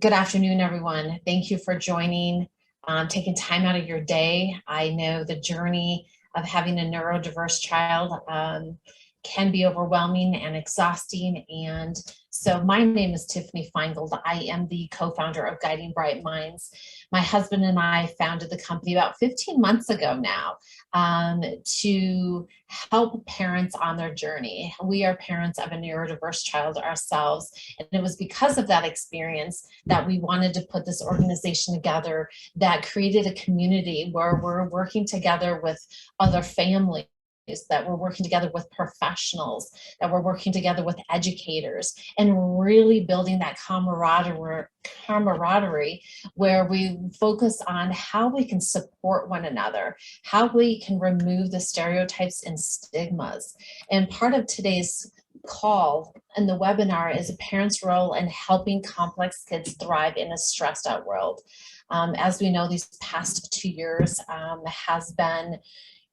Good afternoon, everyone. Thank you for joining, taking time out of your day. I know the journey of having a neurodiverse child can be overwhelming and exhausting. And so my name is Tiffany Feingold. I am the co-founder of Guiding Bright Minds. My husband and I founded the company about 15 months ago now to help parents on their journey. We are parents of a neurodiverse child ourselves. And it was because of that experience that we wanted to put this organization together that created a community where we're working together with other families, that we're working together with professionals, that we're working together with educators, and really building that camaraderie where we focus on how we can support one another, how we can remove the stereotypes and stigmas. And part of today's call and the webinar is a parent's role in helping complex kids thrive in a stressed out world. As we know, these past 2 years has been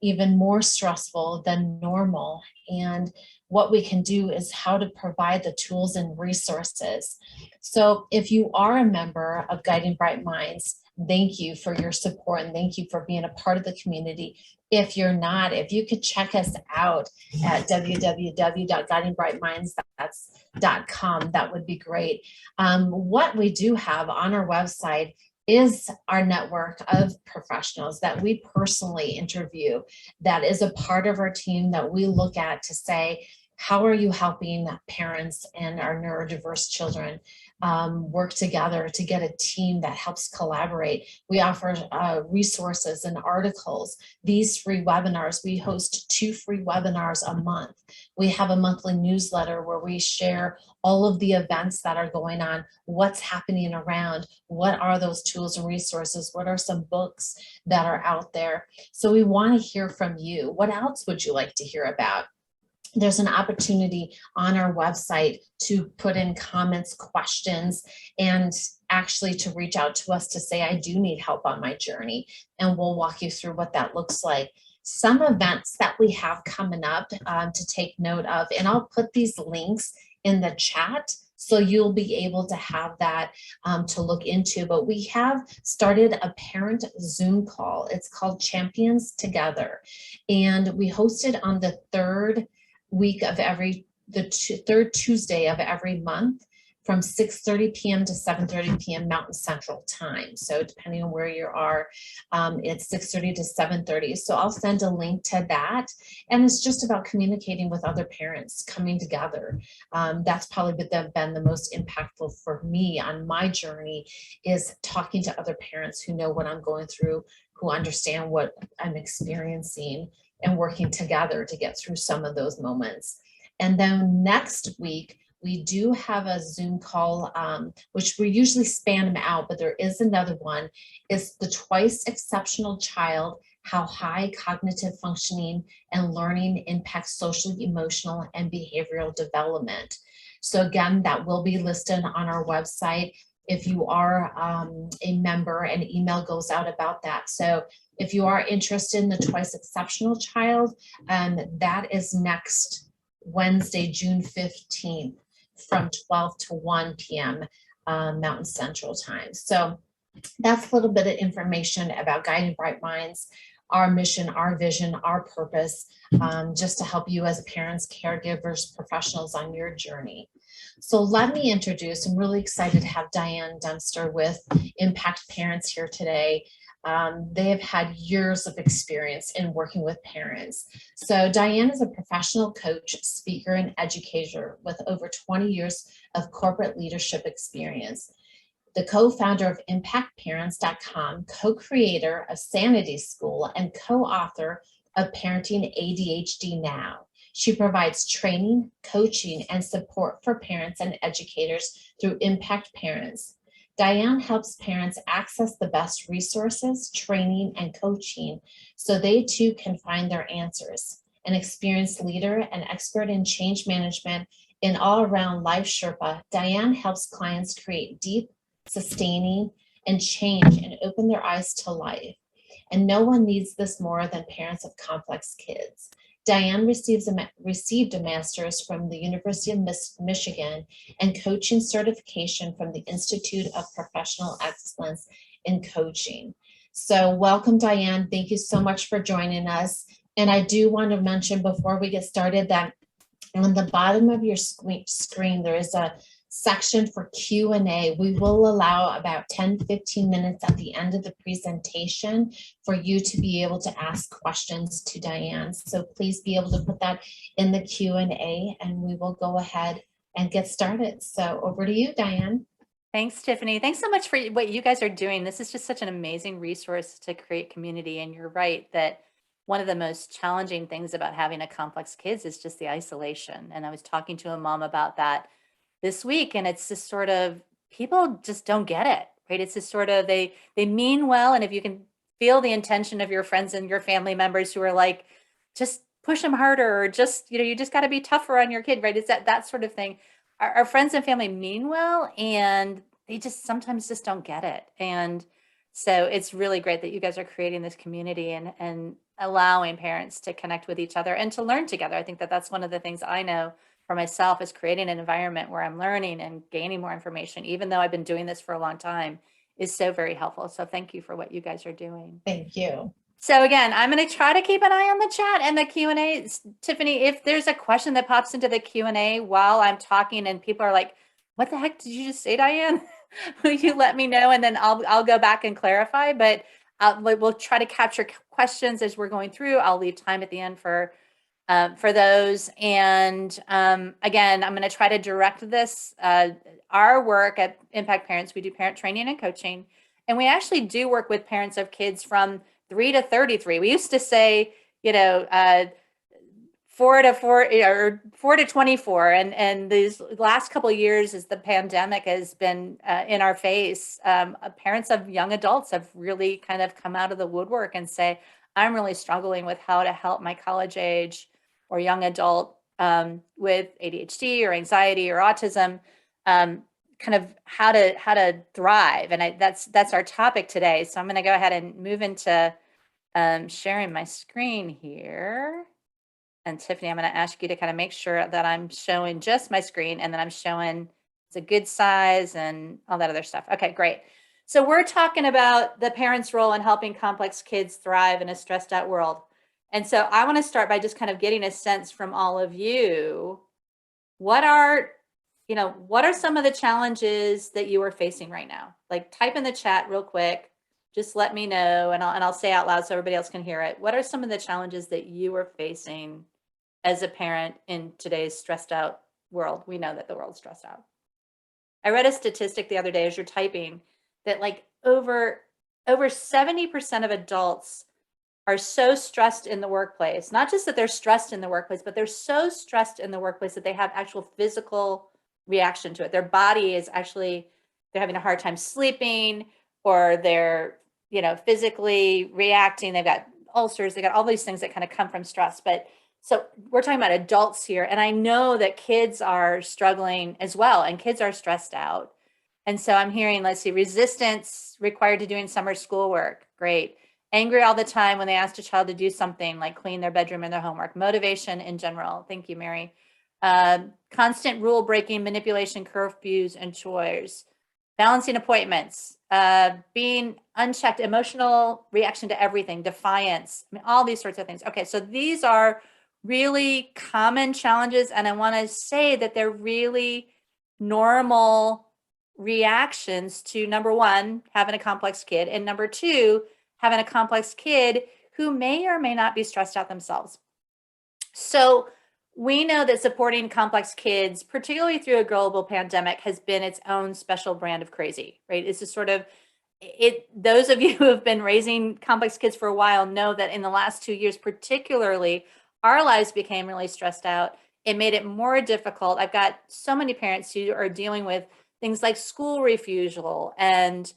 even more stressful than normal. And what we can do is how to provide the tools and resources. So if you are a member of Guiding Bright Minds, thank you for your support and thank you for being a part of the community. If you're not, if you could check us out at www.guidingbrightminds.com, that would be great. What we do have on our website is our network of professionals that we personally interview, that is a part of our team that we look at to say, how are you helping parents and our neurodiverse children work together to get a team that helps collaborate? We offer resources and articles. These free webinars, we host 2 free webinars a month. We have a monthly newsletter where we share all of the events that are going on, what's happening around, what are those tools and resources, what are some books that are out there. So we want to hear from you. What else would you like to hear about? There's an opportunity on our website to put in comments, questions, and actually to reach out to us to say, I do need help on my journey. And we'll walk you through what that looks like. Some events that we have coming up to take note of, and I'll put these links in the chat so you'll be able to have that to look into. But we have started a parent Zoom call. It's called Champions Together. And we host it on the third Tuesday of every month from 6:30 p.m. to 7:30 p.m. Mountain Central Time. So depending on where you are, it's 6:30 to 7:30. So I'll send a link to that. And it's just about communicating with other parents, coming together. That's probably been the most impactful for me on my journey, is talking to other parents who know what I'm going through, who understand what I'm experiencing, and working together to get through some of those moments. And then next week, we do have a Zoom call, which we usually span them out, but there is another one. It's the Twice Exceptional Child, How High Cognitive Functioning and Learning Impacts Social, Emotional, and Behavioral Development. So again, that will be listed on our website. If you are a member, an email goes out about that. So if you are interested in the Twice Exceptional Child, that is next Wednesday, June 15th from 12 to 1 p.m. Mountain Central Time. So that's a little bit of information about Guiding Bright Minds, our mission, our vision, our purpose, just to help you as parents, caregivers, professionals on your journey. So let me introduce, I'm really excited to have Diane Dempster with ImpactParents here today. They have had years of experience in working with parents. So Diane is a professional coach, speaker, and educator with over 20 years of corporate leadership experience. The co-founder of ImpactParents.com, co-creator of Sanity School, and co-author of Parenting ADHD Now. She provides training, coaching, and support for parents and educators through Impact Parents. Diane helps parents access the best resources, training, and coaching so they too can find their answers. An experienced leader and expert in change management in all-around life Sherpa, Diane helps clients create deep, sustaining, and change and open their eyes to life. And no one needs this more than parents of complex kids. Diane received a master's from the University of Michigan and coaching certification from the Institute of Professional Excellence in Coaching. So welcome, Diane. Thank you so much for joining us. And I do want to mention before we get started that on the bottom of your screen, there is a section for Q&A. We will allow about 10-15 minutes at the end of the presentation for you to be able to ask questions to Diane. So please be able to put that in the Q&A and we will go ahead and get started. So over to you, Diane. Thanks, Tiffany. Thanks so much for what you guys are doing. This is just such an amazing resource to create community. And you're right that one of the most challenging things about having a complex kids is just the isolation. And I was talking to a mom about that this week, and it's just sort of, people just don't get it, right? It's just sort of, they mean well. And if you can feel the intention of your friends and your family members who are like, just push them harder, or just, you just got to be tougher on your kid, right? It's that sort of thing. Our friends and family mean well, and they just sometimes just don't get it. And so it's really great that you guys are creating this community and allowing parents to connect with each other and to learn together. I think that that's one of the things I know for myself, is creating an environment where I'm learning and gaining more information, even though I've been doing this for a long time, is so very helpful. So thank you for what you guys are doing. Thank you. So again, I'm going to try to keep an eye on the chat and the Q&A. Tiffany, if there's a question that pops into the Q&A while I'm talking and people are like, what the heck did you just say, Diane? Will you let me know? And then I'll go back and clarify, but we'll try to capture questions as we're going through. I'll leave time at the end for those. And again, I'm going to try to direct this. Our work at Impact Parents, we do parent training and coaching, and we actually do work with parents of kids from 3 to 33. We used to say, 4 to 4 or 4 to 24, and these last couple of years, as the pandemic has been in our face, parents of young adults have really kind of come out of the woodwork and say, I'm really struggling with how to help my college age or young adult with ADHD or anxiety or autism, kind of how to thrive. And that's our topic today. So I'm going to go ahead and move into sharing my screen here. And Tiffany, I'm going to ask you to kind of make sure that I'm showing just my screen and that I'm showing it's a good size and all that other stuff. Okay, great. So we're talking about the parent's role in helping complex kids thrive in a stressed out world. And so I want to start by just kind of getting a sense from all of you. What are some of the challenges that you are facing right now? Like, type in the chat real quick. Just let me know, and I'll say out loud so everybody else can hear it. What are some of the challenges that you are facing as a parent in today's stressed out world? We know that the world's stressed out. I read a statistic the other day as you're typing that like over 70% of adults are so stressed in the workplace. Not just that they're stressed in the workplace, but they're so stressed in the workplace that they have actual physical reaction to it. Their body is actually, they're having a hard time sleeping, or they're, physically reacting. They've got ulcers, they got all these things that kind of come from stress. But so we're talking about adults here. And I know that kids are struggling as well, and kids are stressed out. And so I'm hearing, let's see, resistance required to doing summer schoolwork. Great. Angry all the time when they asked a child to do something like clean their bedroom and their homework. Motivation in general. Thank you, Mary. Constant rule breaking, manipulation, curfews, and chores. Balancing appointments, being unchecked, emotional reaction to everything, defiance, all these sorts of things. Okay, so these are really common challenges, and I want to say that they're really normal reactions to, number one, having a complex kid, and number two, having a complex kid who may or may not be stressed out themselves. So we know that supporting complex kids, particularly through a global pandemic, has been its own special brand of crazy, right? It's just sort of it. Those of you who have been raising complex kids for a while know that in the last 2 years, particularly, our lives became really stressed out. It made it more difficult. I've got so many parents who are dealing with things like school refusal and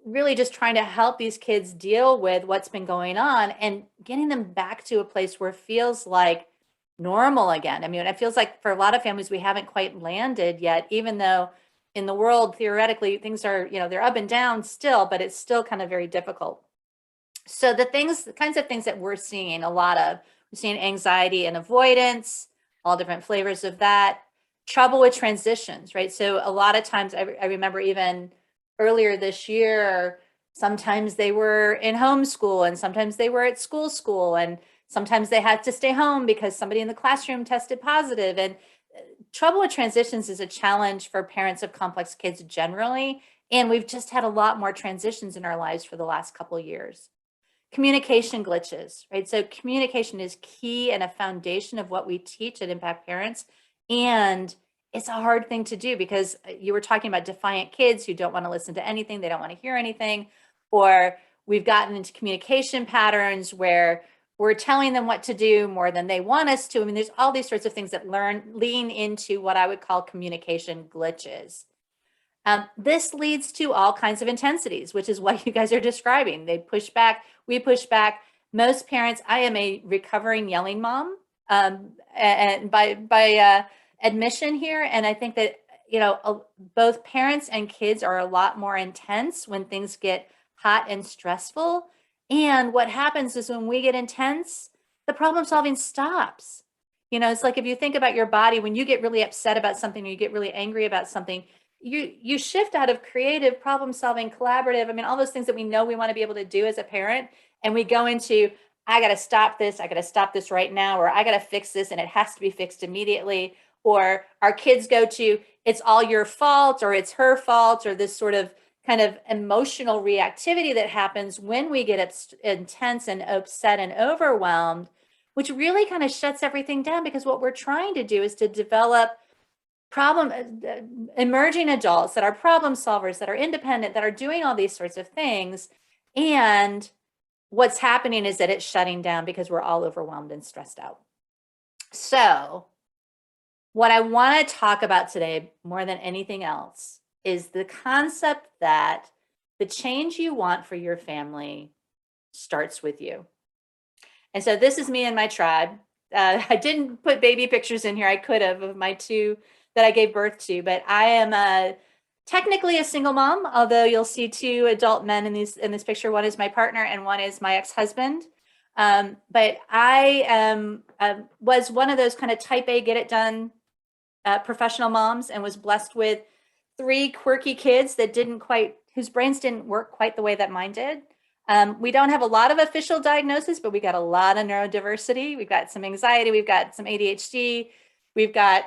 really just trying to help these kids deal with what's been going on and getting them back to a place where it feels like normal again. I mean, it feels like for a lot of families, we haven't quite landed yet, even though in the world, theoretically, things are, they're up and down still, but it's still kind of very difficult. So the kinds of things that we're seeing a lot of We've seen anxiety and avoidance, all different flavors of that. Trouble with transitions, right? So a lot of times, I remember even earlier this year, sometimes they were in homeschool and sometimes they were at school, and sometimes they had to stay home because somebody in the classroom tested positive. And trouble with transitions is a challenge for parents of complex kids generally. And we've just had a lot more transitions in our lives for the last couple of years. Communication glitches, right? So communication is key and a foundation of what we teach at Impact Parents. And it's a hard thing to do because you were talking about defiant kids who don't want to listen to anything, they don't want to hear anything, or we've gotten into communication patterns where we're telling them what to do more than they want us to. I mean, there's all these sorts of things that lean into what I would call communication glitches. This leads to all kinds of intensities, which is what you guys are describing. They push back, we push back. Most parents, I am a recovering yelling mom, and by admission here, and I think that both parents and kids are a lot more intense when things get hot and stressful. And what happens is when we get intense, the problem solving stops. It's like if you think about your body, when you get really upset about something or you get really angry about something, you shift out of creative, problem solving, collaborative, I mean, all those things that we know we want to be able to do as a parent, and we go into, I got to stop this right now, or I got to fix this and it has to be fixed immediately. Or our kids go to, it's all your fault, or it's her fault, or this sort of kind of emotional reactivity that happens when we get intense and upset and overwhelmed, which really kind of shuts everything down, because what we're trying to do is to develop emerging adults that are problem solvers, that are independent, that are doing all these sorts of things. And what's happening is that it's shutting down because we're all overwhelmed and stressed out. So what I want to talk about today, more than anything else, is the concept that the change you want for your family starts with you. And so this is me and my tribe. I didn't put baby pictures in here. I could have, of my two that I gave birth to, but I am technically a single mom, although you'll see two adult men in this picture. One is my partner and one is my ex-husband. But I was one of those kind of type A, get it done professional moms, and was blessed with three quirky kids whose brains didn't work quite the way that mine did. We don't have a lot of official diagnosis, but we got a lot of neurodiversity. We've got some anxiety. We've got some ADHD. We've got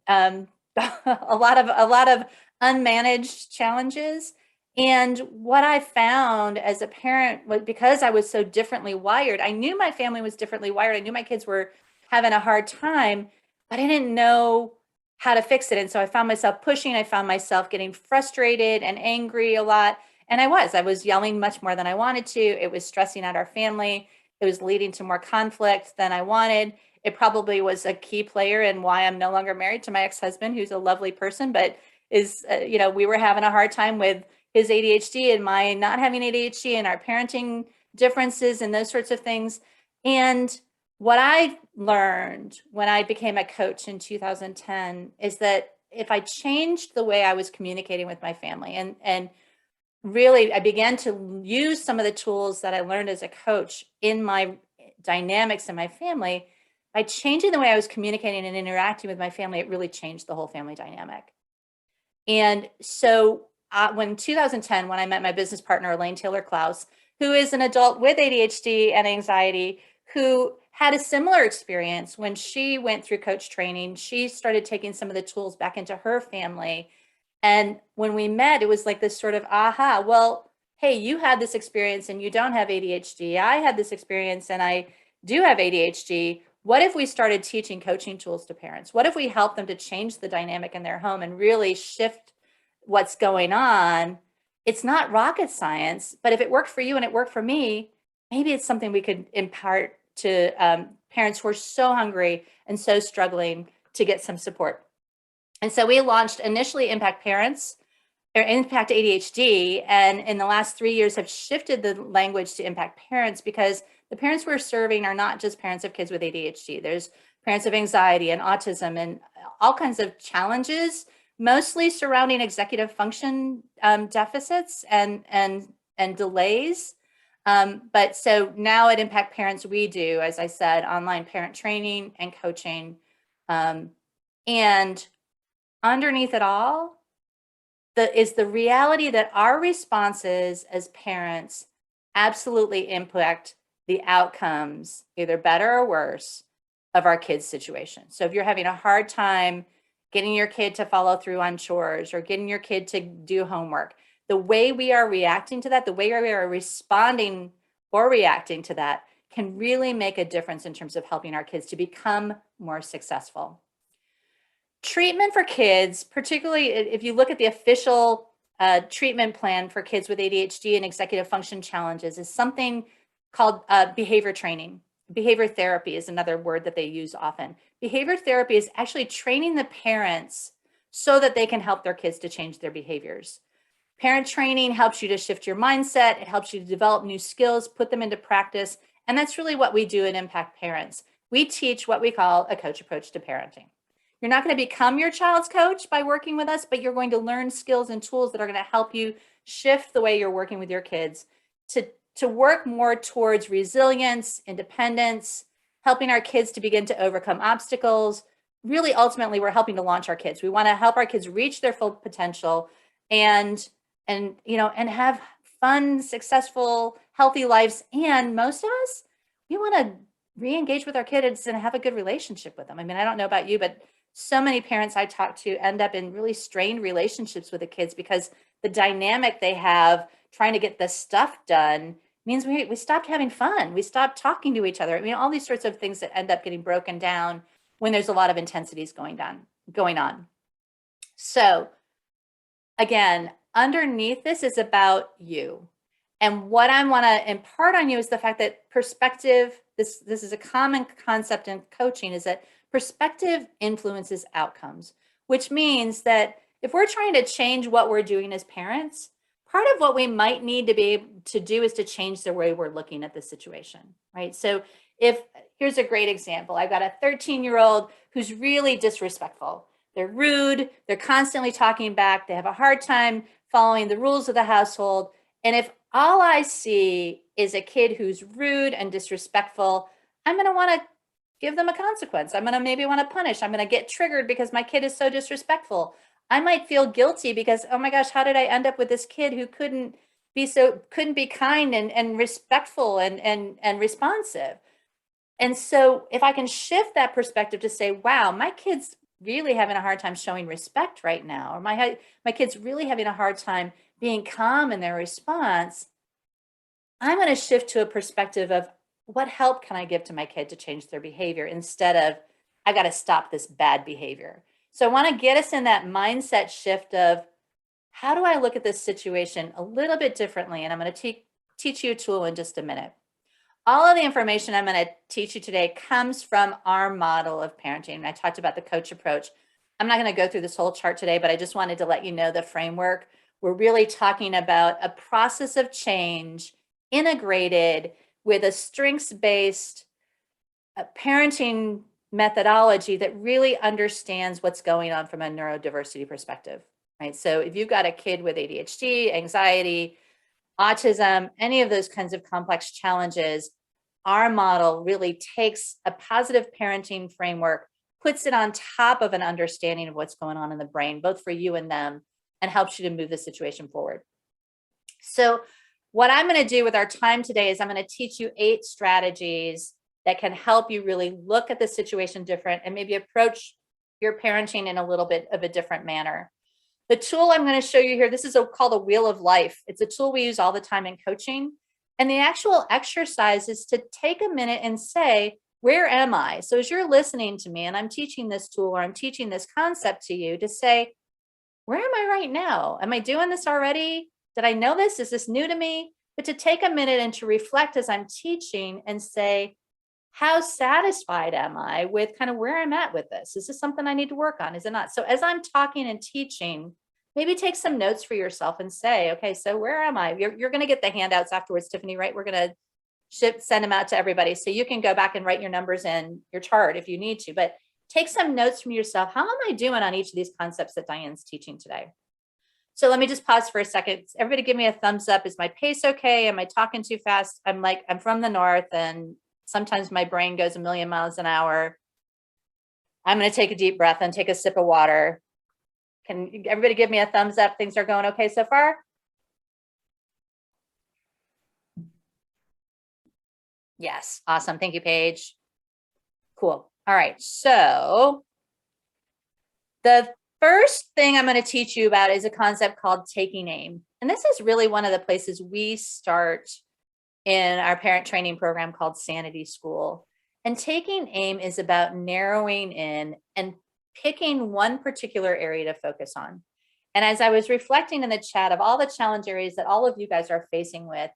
a lot of unmanaged challenges. And what I found as a parent was, because I was so differently wired, I knew my family was differently wired. I knew my kids were having a hard time, but I didn't know how to fix it. And so I found myself pushing. I found myself getting frustrated and angry a lot. And I was yelling much more than I wanted to. It was stressing out our family. It was leading to more conflict than I wanted. It probably was a key player in why I'm no longer married to my ex-husband, who's a lovely person, but we were having a hard time with his ADHD and my not having ADHD, and our parenting differences and those sorts of things. And what I learned when I became a coach in 2010 is that if I changed the way I was communicating with my family, and really I began to use some of the tools that I learned as a coach in my dynamics in my family, by changing the way I was communicating and interacting with my family, it really changed the whole family dynamic. And so when 2010, when I met my business partner, Elaine Taylor-Klaus, who is an adult with ADHD and anxiety, who had a similar experience when she went through coach training, she started taking some of the tools back into her family. And when we met, it was like this sort of aha, well, hey, you had this experience and you don't have ADHD. I had this experience and I do have ADHD. What if we started teaching coaching tools to parents? What if we helped them to change the dynamic in their home and really shift what's going on? It's not rocket science, but if it worked for you and it worked for me, maybe it's something we could impart to parents who are so hungry and so struggling to get some support. And so we launched initially Impact Parents, or Impact ADHD, and in the last 3 years have shifted the language to Impact Parents, because the parents we're serving are not just parents of kids with ADHD. There's parents of anxiety and autism and all kinds of challenges, mostly surrounding executive function deficits and delays. But so now at Impact Parents, we do, as I said, online parent training and coaching. And underneath it all is the reality that our responses as parents absolutely impact the outcomes, either better or worse, of our kids' situation. So if you're having a hard time getting your kid to follow through on chores or getting your kid to do homework, the way we are reacting to that, the way we are responding or reacting to that can really make a difference in terms of helping our kids to become more successful. Treatment for kids, particularly if you look at the official treatment plan for kids with ADHD and executive function challenges, is something called behavior training. Behavior therapy is another word that they use often. Behavior therapy is actually training the parents so that they can help their kids to change their behaviors. Parent training helps you to shift your mindset. It helps you to develop new skills, put them into practice. And that's really what we do at Impact Parents. We teach what we call a coach approach to parenting. You're not going to become your child's coach by working with us, but you're going to learn skills and tools that are going to help you shift the way you're working with your kids to work more towards resilience, independence, helping our kids to begin to overcome obstacles. Really, ultimately, we're helping to launch our kids. We want to help our kids reach their full potential and have fun, successful, healthy lives. And most of us, we want to re-engage with our kids and have a good relationship with them. I mean, I don't know about you, but so many parents I talk to end up in really strained relationships with the kids because the dynamic they have trying to get the stuff done means we stopped having fun. We stopped talking to each other. I mean, all these sorts of things that end up getting broken down when there's a lot of intensities going on. So again, underneath this is about you. And what I want to impart on you is the fact that perspective, this is a common concept in coaching, is that perspective influences outcomes, which means that if we're trying to change what we're doing as parents, part of what we might need to be able to do is to change the way we're looking at the situation, right? So here's a great example. I've got a 13-year-old who's really disrespectful. They're rude. They're constantly talking back. They have a hard time following the rules of the household. And if all I see is a kid who's rude and disrespectful, I'm going to want to give them a consequence. I'm going to maybe want to punish. I'm going to get triggered because my kid is so disrespectful. I might feel guilty because, oh my gosh, how did I end up with this kid who couldn't be kind and respectful and responsive? And so if I can shift that perspective to say, wow, my kid's really having a hard time showing respect right now, or my kid's really having a hard time being calm in their response, I'm going to shift to a perspective of what help can I give to my kid to change their behavior instead of I got to stop this bad behavior. So I want to get us in that mindset shift of how do I look at this situation a little bit differently? And I'm going to teach you a tool in just a minute. All of the information I'm going to teach you today comes from our model of parenting. I talked about the coach approach. I'm not going to go through this whole chart today, but I just wanted to let you know the framework. We're really talking about a process of change integrated with a strengths-based parenting methodology that really understands what's going on from a neurodiversity perspective, right? So if you've got a kid with ADHD, anxiety, autism, any of those kinds of complex challenges, our model really takes a positive parenting framework, puts it on top of an understanding of what's going on in the brain, both for you and them, and helps you to move the situation forward. So what I'm going to do with our time today is I'm going to teach you 8 strategies that can help you really look at the situation different and maybe approach your parenting in a little bit of a different manner. The tool I'm going to show you here, this is called a wheel of life. It's a tool we use all the time in coaching. And the actual exercise is to take a minute and say, where am I? So as you're listening to me and I'm teaching this tool or I'm teaching this concept to you, to say, where am I right now? Am I doing this already? Did I know this? Is this new to me? But to take a minute and to reflect as I'm teaching and say, how satisfied am I with kind of where I'm at with this? Is this something I need to work on? Is it not? So as I'm talking and teaching, maybe take some notes for yourself and say, okay, so where am I? You're going to get the handouts afterwards, Tiffany, right? We're going to send them out to everybody. So you can go back and write your numbers in your chart if you need to, but take some notes from yourself. How am I doing on each of these concepts that Diane's teaching today? So let me just pause for a second. Everybody give me a thumbs up. Is my pace okay? Am I talking too fast? I'm from the north and sometimes my brain goes a million miles an hour. I'm going to take a deep breath and take a sip of water. Can everybody give me a thumbs up? Things are going okay so far? Yes. Awesome. Thank you, Paige. Cool. All right. So the first thing I'm going to teach you about is a concept called taking aim. And this is really one of the places we start in our parent training program called Sanity School. And taking aim is about narrowing in and picking one particular area to focus on. And as I was reflecting in the chat of all the challenge areas that all of you guys are facing with,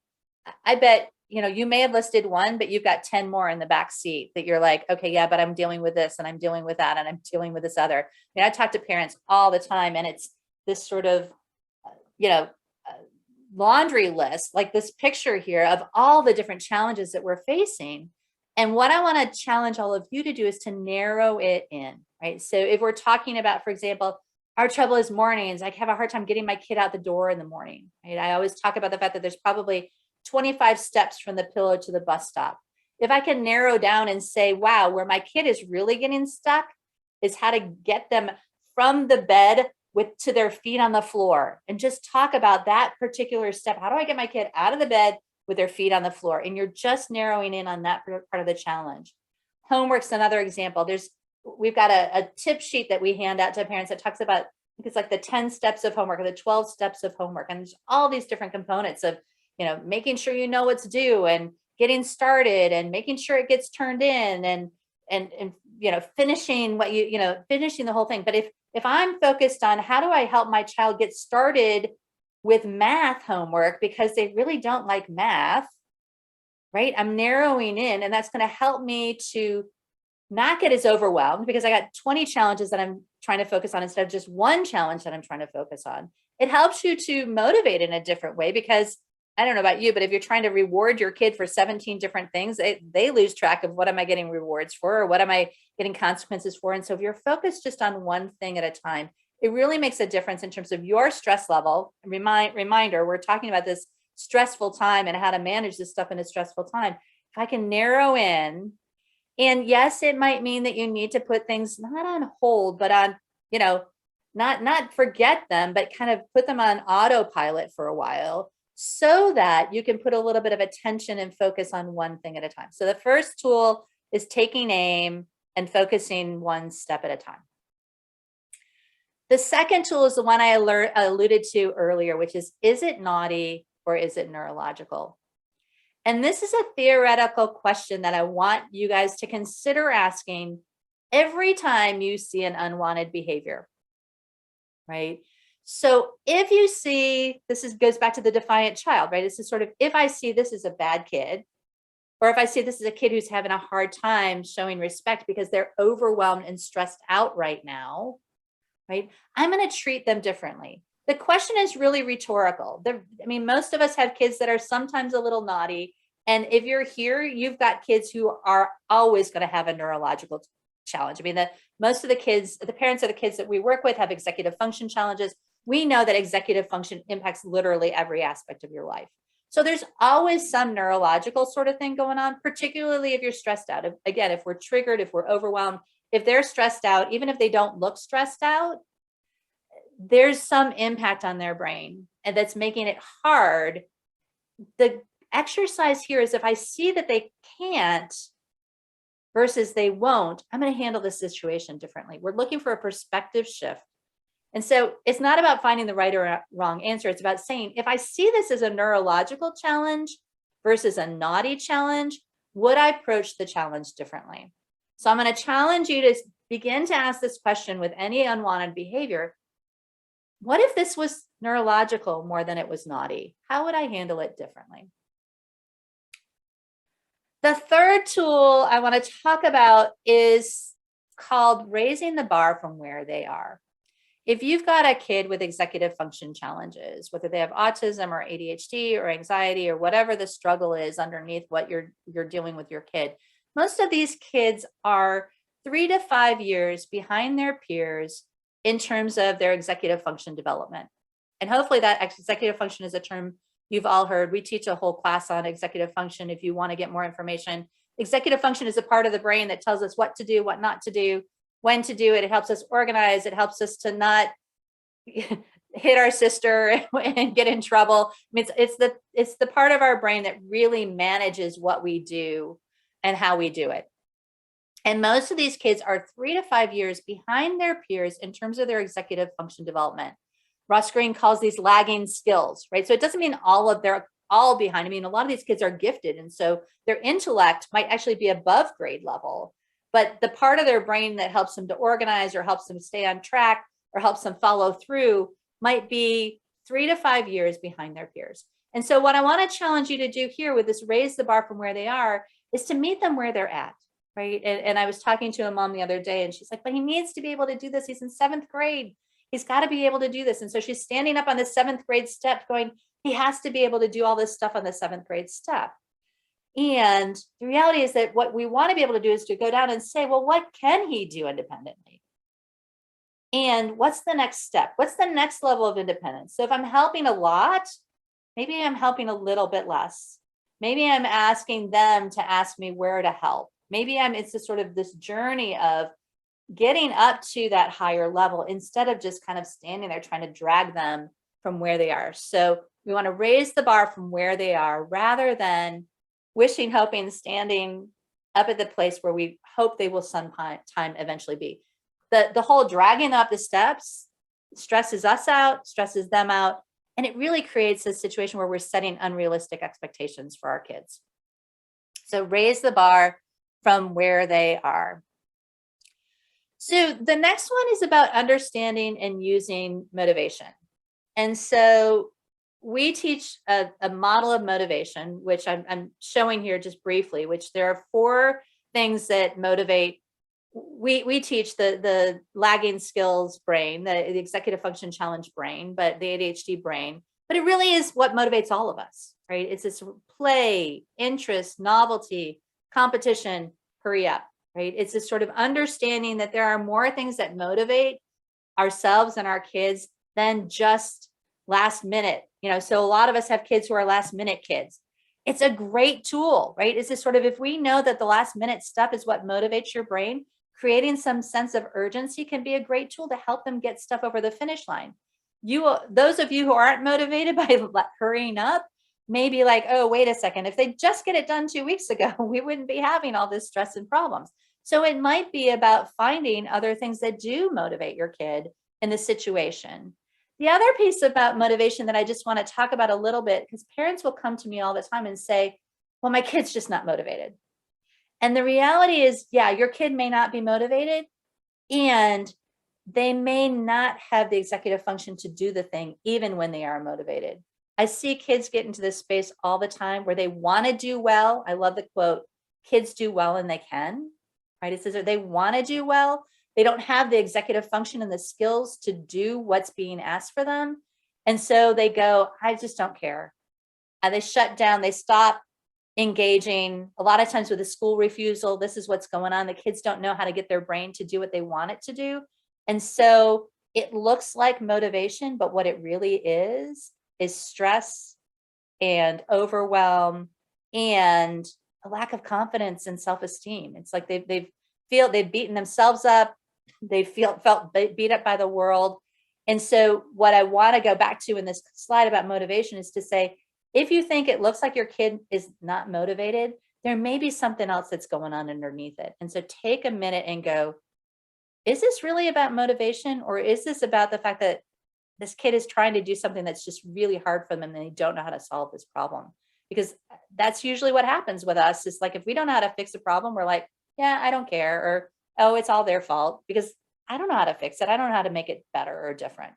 I bet, you know, you may have listed one, but you've got 10 more in the back seat that you're like, okay, yeah, but I'm dealing with this and I'm dealing with that and I'm dealing with this other. I mean, I talk to parents all the time and it's this sort of, you know, laundry list, like this picture here of all the different challenges that we're facing. And what I want to challenge all of you to do is to narrow it in, right? So if we're talking about, for example, our trouble is mornings, I have a hard time getting my kid out the door in the morning, right? I always talk about the fact that there's probably 25 steps from the pillow to the bus stop. If I can narrow down and say, wow, where my kid is really getting stuck is how to get them from the bed to their feet on the floor, and just talk about that particular step. How do I get my kid out of the bed with their feet on the floor? And you're just narrowing in on that part of the challenge. Homework's another example. We've got a tip sheet that we hand out to parents that talks about, I think it's like the 10 steps of homework or the 12 steps of homework. And there's all these different components of, you know, making sure you know what's due and getting started and making sure it gets turned in and you know, finishing what finishing the whole thing. But if I'm focused on how do I help my child get started with math homework because they really don't like math, right? I'm narrowing in, and that's going to help me to not get as overwhelmed because I got 20 challenges that I'm trying to focus on instead of just one challenge that I'm trying to focus on. It helps you to motivate in a different way because I don't know about you, but if you're trying to reward your kid for 17 different things, they lose track of what am I getting rewards for or what am I getting consequences for. And so if you're focused just on one thing at a time, it really makes a difference in terms of your stress level. Reminder, we're talking about this stressful time and how to manage this stuff in a stressful time. If I can narrow in, and yes, it might mean that you need to put things not on hold, but on, you know, not forget them, but kind of put them on autopilot for a while, so that you can put a little bit of attention and focus on one thing at a time. So the first tool is taking aim and focusing one step at a time. The second tool is the one I alluded to earlier, which is it naughty or is it neurological? And this is a theoretical question that I want you guys to consider asking every time you see an unwanted behavior, right? So if you see, goes back to the defiant child, right? This is sort of, if I see this is a bad kid, or if I see this is a kid who's having a hard time showing respect because they're overwhelmed and stressed out right now, right? I'm going to treat them differently. The question is really rhetorical. I mean, most of us have kids that are sometimes a little naughty. And if you're here, you've got kids who are always going to have a neurological challenge. I mean, most of the kids, the parents of the kids that we work with have executive function challenges. We know that executive function impacts literally every aspect of your life. So there's always some neurological sort of thing going on, particularly if you're stressed out. Again, if we're triggered, if we're overwhelmed, if they're stressed out, even if they don't look stressed out, there's some impact on their brain and that's making it hard. The exercise here is if I see that they can't versus they won't, I'm going to handle this situation differently. We're looking for a perspective shift. And so it's not about finding the right or wrong answer. It's about saying, if I see this as a neurological challenge versus a naughty challenge, would I approach the challenge differently? So I'm going to challenge you to begin to ask this question with any unwanted behavior. What if this was neurological more than it was naughty? How would I handle it differently? The third tool I want to talk about is called raising the bar from where they are. If you've got a kid with executive function challenges, whether they have autism or ADHD or anxiety or whatever the struggle is underneath what you're dealing with your kid, most of these kids are 3 to 5 years behind their peers in terms of their executive function development. And hopefully that executive function is a term you've all heard. We teach a whole class on executive function if you want to get more information. Executive function is a part of the brain that tells us what to do, what not to do, when to do it. It helps us organize. It helps us to not hit our sister and get in trouble. I mean, it's the part of our brain that really manages what we do and how we do it. And most of these kids are 3 to 5 years behind their peers in terms of their executive function development. Ross Green calls these lagging skills, right? So it doesn't mean they're all behind. I mean, a lot of these kids are gifted, and so their intellect might actually be above grade level, but the part of their brain that helps them to organize or helps them stay on track or helps them follow through might be 3 to 5 years behind their peers. And so what I want to challenge you to do here with this raise the bar from where they are is to meet them where they're at, right? And I was talking to a mom the other day, and she's like, but he needs to be able to do this. He's in 7th grade. He's got to be able to do this. And so she's standing up on the 7th grade step going, he has to be able to do all this stuff on the 7th grade step. And the reality is that what we want to be able to do is to go down and say, well, what can he do independently? And what's the next step? What's the next level of independence? So if I'm helping a lot, maybe I'm helping a little bit less. Maybe I'm asking them to ask me where to help. Maybe it's just sort of this journey of getting up to that higher level instead of just kind of standing there trying to drag them from where they are. So we want to raise the bar from where they are rather than wishing, hoping, standing up at the place where we hope they will sometime eventually be. The whole dragging up the steps stresses us out, stresses them out, and it really creates a situation where we're setting unrealistic expectations for our kids. So raise the bar from where they are. So the next one is about understanding and using motivation. And so we teach a model of motivation, which I'm showing here just briefly, which there are 4 things that motivate. We teach the lagging skills brain, the executive function challenge brain, but the ADHD brain, but it really is what motivates all of us, right? It's this play, interest, novelty, competition, hurry up, right? It's this sort of understanding that there are more things that motivate ourselves and our kids than just last minute. So a lot of us have kids who are last minute kids. It's a great tool, right? It's this sort of, if we know that the last minute stuff is what motivates your brain, creating some sense of urgency can be a great tool to help them get stuff over the finish line. Those of you who aren't motivated by hurrying up may be like, oh, wait a second, if they just get it done 2 weeks ago, we wouldn't be having all this stress and problems. So it might be about finding other things that do motivate your kid in the situation. The other piece about motivation that I just want to talk about a little bit, because parents will come to me all the time and say, well, my kid's just not motivated. And the reality is, yeah, your kid may not be motivated, and they may not have the executive function to do the thing, even when they are motivated. I see kids get into this space all the time where they want to do well. I love the quote, kids do well and they can, right? It says that they want to do well. They don't have the executive function and the skills to do what's being asked for them. And so they go, I just don't care. They shut down, they stop engaging. A lot of times with a school refusal, this is what's going on. The kids don't know how to get their brain to do what they want it to do. And so it looks like motivation, but what it really is stress and overwhelm and a lack of confidence and self-esteem. It's like they've beaten themselves up. They felt beat up by the world. And so what I want to go back to in this slide about motivation is to say, if you think it looks like your kid is not motivated, there may be something else that's going on underneath it. And so take a minute and go, is this really about motivation, or is this about the fact that this kid is trying to do something that's just really hard for them and they don't know how to solve this problem? Because that's usually what happens with us. It's like, if we don't know how to fix a problem, we're like, yeah, I don't care. Or, oh, it's all their fault because I don't know how to fix it. I don't know how to make it better or different.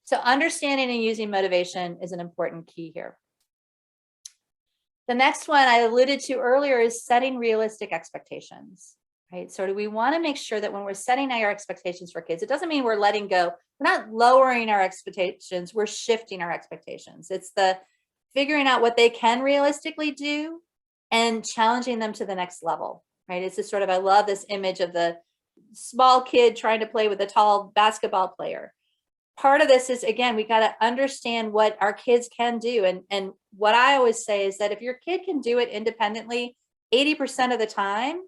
So understanding and using motivation is an important key here. The next one I alluded to earlier is setting realistic expectations, right? So do we want to make sure that when we're setting our expectations for kids, it doesn't mean we're letting go. We're not lowering our expectations. We're shifting our expectations. It's the figuring out what they can realistically do and challenging them to the next level, right? It's just sort of, I love this image of the small kid trying to play with a tall basketball player. part of this is, again, we got to understand what our kids can do. And what I always say is that if your kid can do it independently 80% of the time,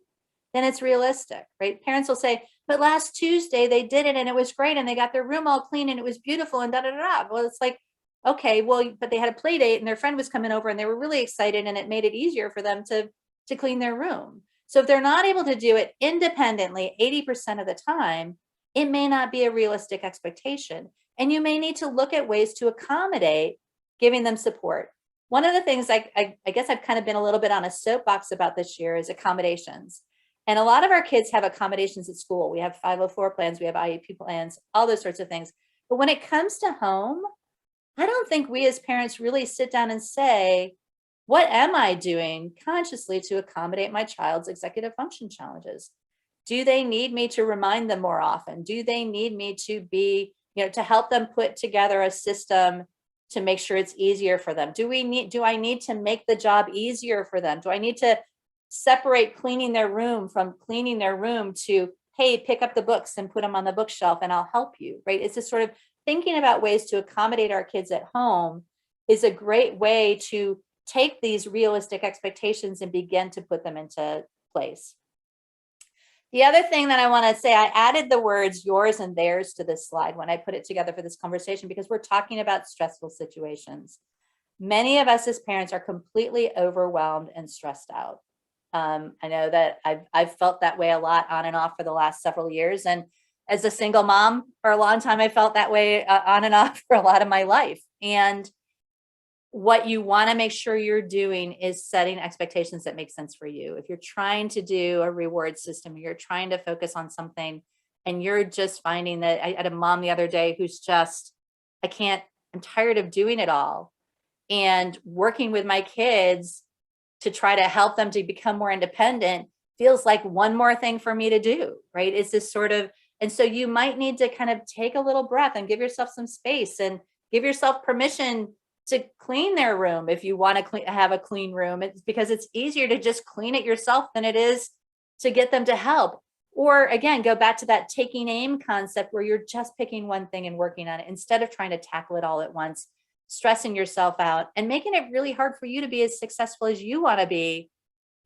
then it's realistic, right? Parents will say, but last Tuesday they did it and it was great and they got their room all clean and it was beautiful and da da da da. Well, it's like, okay, well, but they had a play date and their friend was coming over and they were really excited and it made it easier for them to clean their room. So if they're not able to do it independently 80% of the time, it may not be a realistic expectation. And you may need to look at ways to accommodate giving them support. One of the things I guess I've kind of been a little bit on a soapbox about this year is accommodations. And a lot of our kids have accommodations at school. We have 504 plans, we have IEP plans, all those sorts of things. But when it comes to home, I don't think we as parents really sit down and say, what am I doing consciously to accommodate my child's executive function challenges? Do they need me to remind them more often? Do they need me to be, to help them put together a system to make sure it's easier for them? Do I need to make the job easier for them? Do I need to separate cleaning their room from cleaning their room to, hey, pick up the books and put them on the bookshelf and I'll help you, right? It's just sort of thinking about ways to accommodate our kids at home is a great way to take these realistic expectations and begin to put them into place. The other thing that I want to say, I added the words yours and theirs to this slide when I put it together for this conversation, because we're talking about stressful situations. Many of us as parents are completely overwhelmed and stressed out. I know that I've felt that way a lot on and off for the last several years. And as a single mom for a long time, I felt that way on and off for a lot of my life. And what you want to make sure you're doing is setting expectations that make sense for you. If you're trying to do a reward system, you're trying to focus on something and you're just finding that I had a mom the other day who's just, I'm tired of doing it all. And working with my kids to try to help them to become more independent feels like one more thing for me to do, right? It's this sort of, and so you might need to kind of take a little breath and give yourself some space and give yourself permission to clean their room if you want to have a clean room. It's because it's easier to just clean it yourself than it is to get them to help. Or again, go back to that taking aim concept where you're just picking one thing and working on it instead of trying to tackle it all at once, stressing yourself out and making it really hard for you to be as successful as you want to be,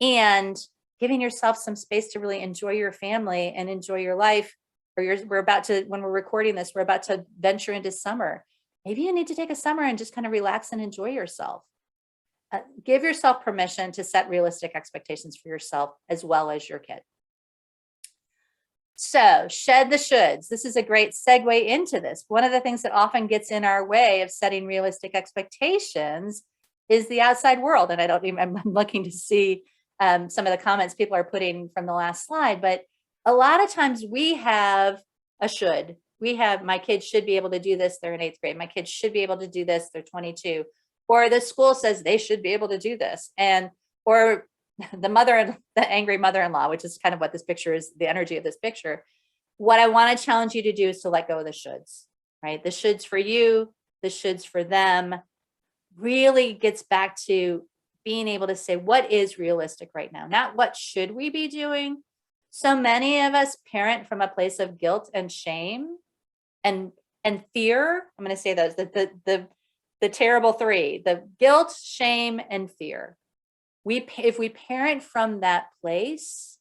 and giving yourself some space to really enjoy your family and enjoy your life. Or we're about to, when we're recording this, we're about to venture into summer. Maybe you need to take a summer and just kind of relax and enjoy yourself. Give yourself permission to set realistic expectations for yourself as well as your kid. So shed the shoulds. This is a great segue into this. One of the things that often gets in our way of setting realistic expectations is the outside world. And I'm looking to see some of the comments people are putting from the last slide, but a lot of times we have a should. We have, my kids should be able to do this. They're in 8th grade. My kids should be able to do this. They're 22. Or the school says they should be able to do this. Or the angry mother-in-law, which is kind of what this picture is, the energy of this picture. What I want to challenge you to do is to let go of the shoulds, right? The shoulds for you, the shoulds for them, really gets back to being able to say, what is realistic right now? Not what should we be doing? So many of us parent from a place of guilt and shame and fear. I'm going to say those, the terrible three: the guilt, shame, and fear. If we parent from that place,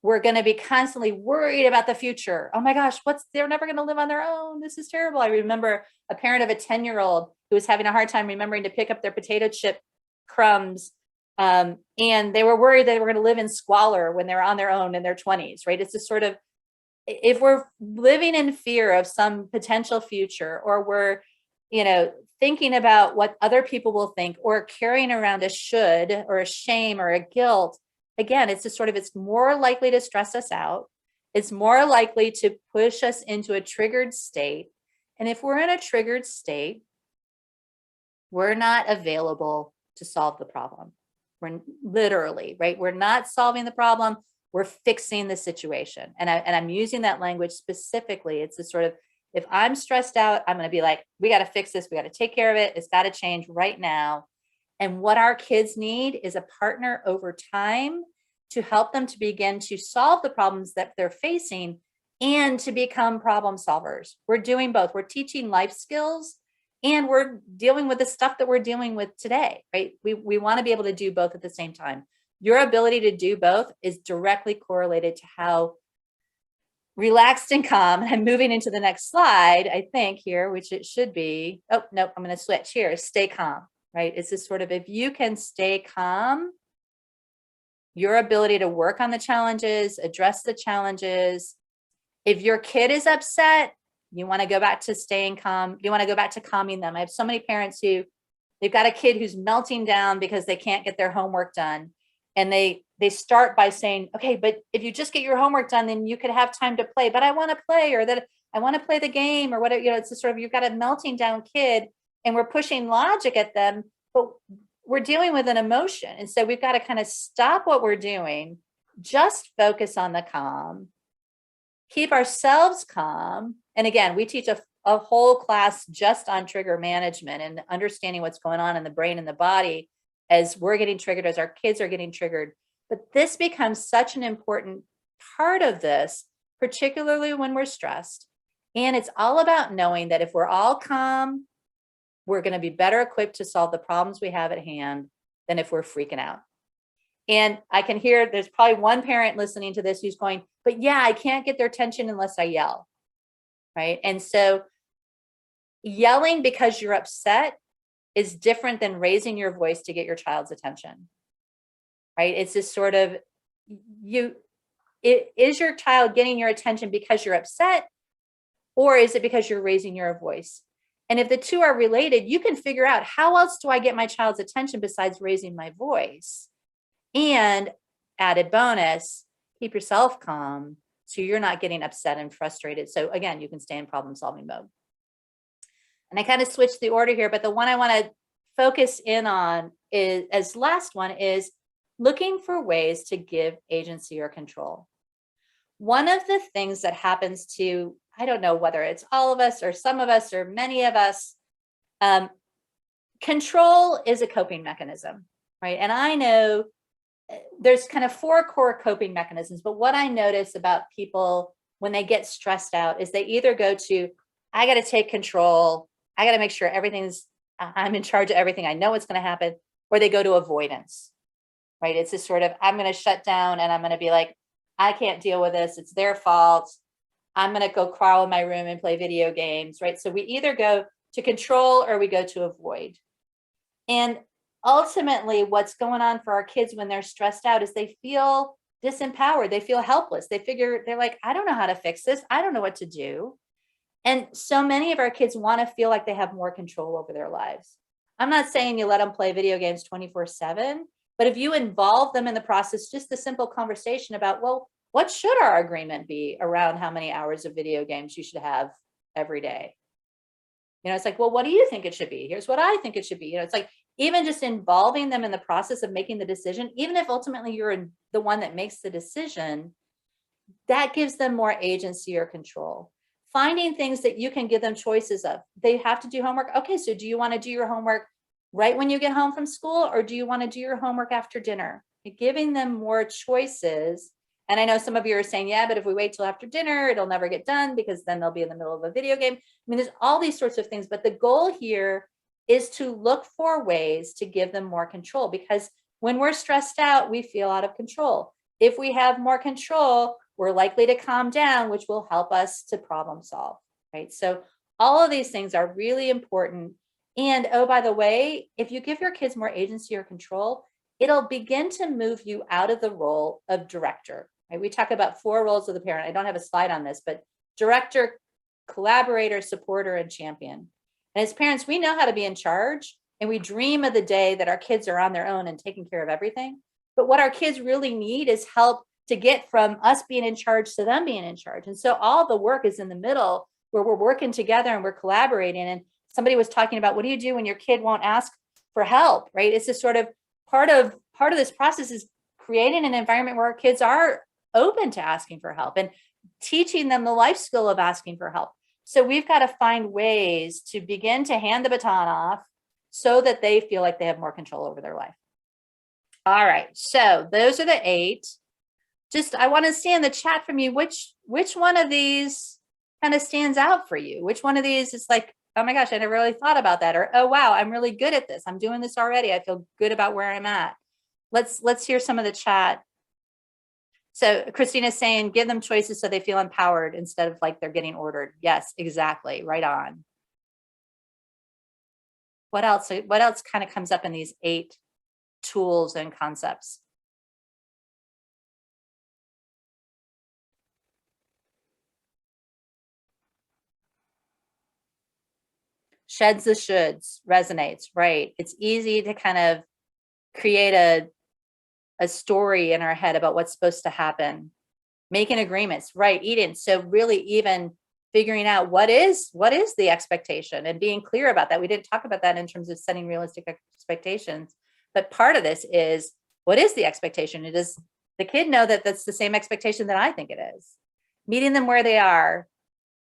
we're going to be constantly worried about the future. Oh my gosh, they're never going to live on their own. This is terrible. I remember a parent of a 10-year-old who was having a hard time remembering to pick up their potato chip crumbs. And they were worried that they were going to live in squalor when they're on their own in their 20s, right? It's just sort of, if we're living in fear of some potential future, or we're, thinking about what other people will think, or carrying around a should or a shame or a guilt, again, it's just sort of, it's more likely to stress us out. It's more likely to push us into a triggered state. And if we're in a triggered state, we're not available to solve the problem. We're literally, right? We're not solving the problem. We're fixing the situation. And I'm using that language specifically. It's the sort of, if I'm stressed out, I'm going to be like, we got to fix this. We got to take care of it. It's got to change right now. And what our kids need is a partner over time to help them to begin to solve the problems that they're facing and to become problem solvers. We're doing both. We're teaching life skills and we're dealing with the stuff that we're dealing with today, right? We want to be able to do both at the same time. Your ability to do both is directly correlated to how relaxed and calm. I'm moving into the next slide, I think here, which it should be. Oh, no, I'm going to switch here. Stay calm, right? It's this sort of, if you can stay calm, your ability to work on the challenges, address the challenges. If your kid is upset, you want to go back to staying calm. You want to go back to calming them. I have so many parents who they've got a kid who's melting down because they can't get their homework done. And they start by saying, okay, but if you just get your homework done, then you could have time to play, but I want to play, or that I want to play the game or whatever, you know, it's a sort of, you've got a melting down kid and we're pushing logic at them, but we're dealing with an emotion. And so we've got to kind of stop what we're doing, just focus on the calm, keep ourselves calm. And again, we teach a whole class just on trigger management and understanding what's going on in the brain and the body as we're getting triggered, as our kids are getting triggered. But this becomes such an important part of this, particularly when we're stressed. And it's all about knowing that if we're all calm, we're going to be better equipped to solve the problems we have at hand than if we're freaking out. And I can hear there's probably one parent listening to this who's going, but yeah, I can't get their attention unless I yell, right? And so yelling because you're upset is different than raising your voice to get your child's attention, right? It's this sort of, is your child getting your attention because you're upset, or is it because you're raising your voice? And if the two are related, you can figure out, how else do I get my child's attention besides raising my voice? And added bonus, keep yourself calm so you're not getting upset and frustrated. So again, you can stay in problem solving mode. And I kind of switched the order here, but the one I want to focus in on is, as last one, is looking for ways to give agency or control. One of the things that happens to, I don't know whether it's all of us or some of us or many of us, control is a coping mechanism, right? And I know there's kind of 4 core coping mechanisms, but what I notice about people when they get stressed out is they either go to, I got to take control, I got to make sure I'm in charge of everything, I know what's going to happen, or they go to avoidance, right? It's this sort of, I'm going to shut down and I'm going to be like, I can't deal with this, it's their fault, I'm going to go crawl in my room and play video games, right? So we either go to control or we go to avoid. And ultimately, what's going on for our kids when they're stressed out is they feel disempowered, they feel helpless, they're like, I don't know how to fix this, I don't know what to do. And so many of our kids want to feel like they have more control over their lives. I'm not saying you let them play video games 24/7, but if you involve them in the process, just the simple conversation about, well, what should our agreement be around how many hours of video games you should have every day? You know, it's like, well, what do you think it should be? Here's what I think it should be. You know, it's like, even just involving them in the process of making the decision, even if ultimately you're the one that makes the decision, that gives them more agency or control. Finding things that you can give them choices of. They have to do homework. Okay, so do you want to do your homework right when you get home from school, or do you want to do your homework after dinner? Giving them more choices. And I know some of you are saying, yeah, but if we wait till after dinner, it'll never get done because then they'll be in the middle of a video game. I mean, there's all these sorts of things, but the goal here is to look for ways to give them more control, because when we're stressed out, we feel out of control. If we have more control, we're likely to calm down, which will help us to problem solve, right? So all of these things are really important. And oh, by the way, if you give your kids more agency or control, it'll begin to move you out of the role of director, right? We talk about 4 roles of the parent. I don't have a slide on this, but director, collaborator, supporter, and champion. And as parents, we know how to be in charge, and we dream of the day that our kids are on their own and taking care of everything. But what our kids really need is help to get from us being in charge to them being in charge. And so all the work is in the middle, where we're working together and we're collaborating. And somebody was talking about, what do you do when your kid won't ask for help, right? It's this sort of part of this process is creating an environment where our kids are open to asking for help and teaching them the life skill of asking for help. So we've got to find ways to begin to hand the baton off so that they feel like they have more control over their life. All right, so those are the 8. just, I want to see in the chat from you, which one of these kind of stands out for you? Which one of these is like, oh my gosh, I never really thought about that. Or, oh, wow, I'm really good at this. I'm doing this already. I feel good about where I'm at. Let's hear some of the chat. So Christina's saying, give them choices so they feel empowered instead of like they're getting ordered. Yes, exactly. Right on. What else? What else kind of comes up in these 8 tools and concepts? Sheds the shoulds, resonates, right? It's easy to kind of create a story in our head about what's supposed to happen. Making agreements, right? Eden. So really even figuring out what is the expectation and being clear about that. We didn't talk about that in terms of setting realistic expectations, but part of this is, what is the expectation? It is the kid know that that's the same expectation that I think it is. Meeting them where they are.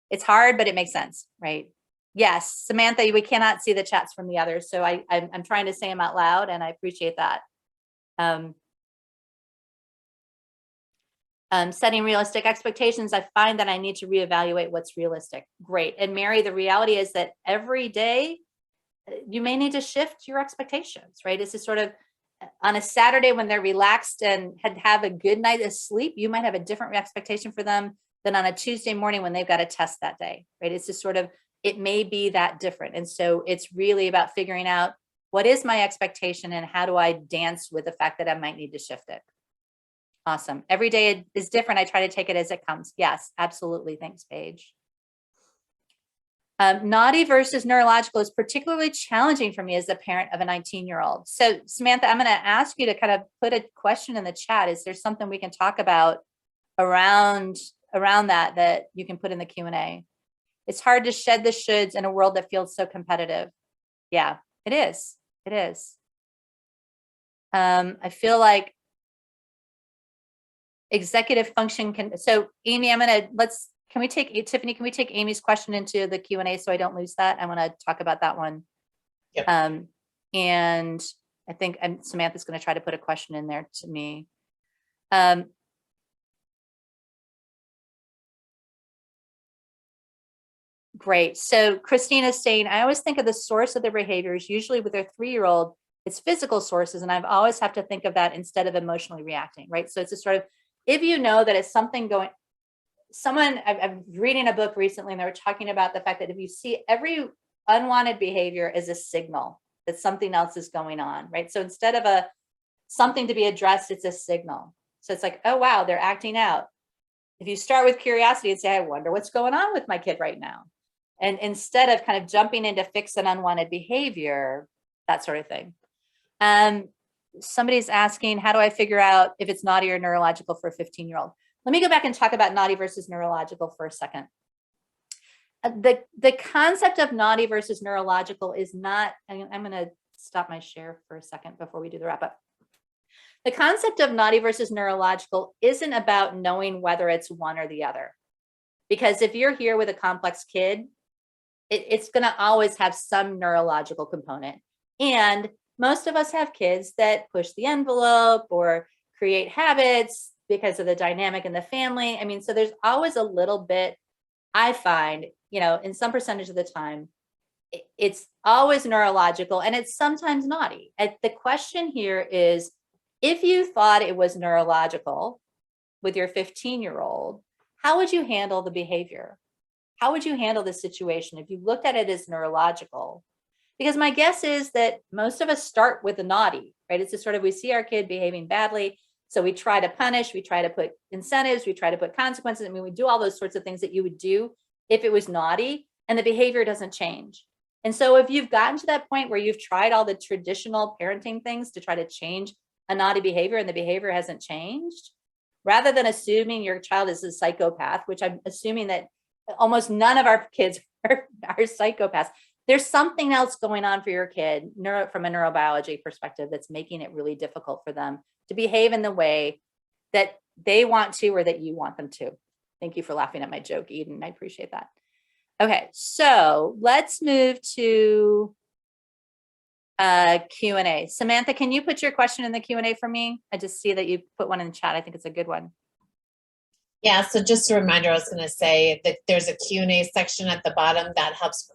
It's hard, but it makes sense, right? Yes, Samantha, we cannot see the chats from the others, so I'm trying to say them out loud, and I appreciate that. Setting realistic expectations, I find that I need to reevaluate what's realistic. Great. And Mary, the reality is that every day you may need to shift your expectations, right? It's just sort of on a Saturday when they're relaxed and have a good night of sleep, you might have a different expectation for them than on a Tuesday morning when they've got a test that day, right? It's just sort of, it may be that different. And so it's really about figuring out what is my expectation and how do I dance with the fact that I might need to shift it. Awesome. Every day is different. I try to take it as it comes. Yes, absolutely. Thanks, Paige. Naughty versus neurological is particularly challenging for me as the parent of a 19-year-old. So Samantha, I'm going to ask you to kind of put a question in the chat. Is there something we can talk about around that you can put in the Q&A? It's hard to shed the shoulds in a world that feels so competitive. Yeah, it is. It is. I feel like executive function can, so Amy, can we take, Tiffany, can we take Amy's question into the Q&A so I don't lose that? I want to talk about that one. Yep. And I think Samantha's going to try to put a question in there to me. Great. So Christina's saying, I always think of the source of their behaviors, usually with their 3-year-old, it's physical sources. And I've always have to think of that instead of emotionally reacting, right? So it's a sort of, if you know that it's something going, I'm reading a book recently and they were talking about the fact that if you see every unwanted behavior as a signal that something else is going on, right? So instead of something to be addressed, it's a signal. So it's like, oh, wow, they're acting out. If you start with curiosity and say, I wonder what's going on with my kid right now. And instead of kind of jumping in to fix an unwanted behavior, that sort of thing. Somebody's asking, how do I figure out if it's naughty or neurological for a 15-year-old? Let me go back and talk about naughty versus neurological for a second. The concept of naughty versus neurological is not, I'm going to stop my share for a second before we do the wrap up. The concept of naughty versus neurological isn't about knowing whether it's one or the other. Because if you're here with a complex kid, it's going to always have some neurological component. And most of us have kids that push the envelope or create habits because of the dynamic in the family. I mean, so there's always a little bit, I find, in some percentage of the time, it's always neurological and it's sometimes naughty. And the question here is, if you thought it was neurological with your 15-year-old, how would you handle the behavior? How would you handle the situation if you looked at it as neurological? Because my guess is that most of us start with the naughty, right? It's just sort of, we see our kid behaving badly. So we try to punish, we try to put incentives, we try to put consequences. I mean, we do all those sorts of things that you would do if it was naughty and the behavior doesn't change. And so if you've gotten to that point where you've tried all the traditional parenting things to try to change a naughty behavior and the behavior hasn't changed, rather than assuming your child is a psychopath, which I'm assuming that almost none of our kids are psychopaths, there's something else going on for your kid from a neurobiology perspective that's making it really difficult for them to behave in the way that they want to or that you want them to. Thank you for laughing at my joke, Eden. I appreciate that. Okay, so let's move to Q&A. Samantha, can you put your question in the Q&A for me? I just see that you put one in the chat. I think it's a good one. Yeah, so just a reminder, I was going to say that there's a Q&A section at the bottom that helps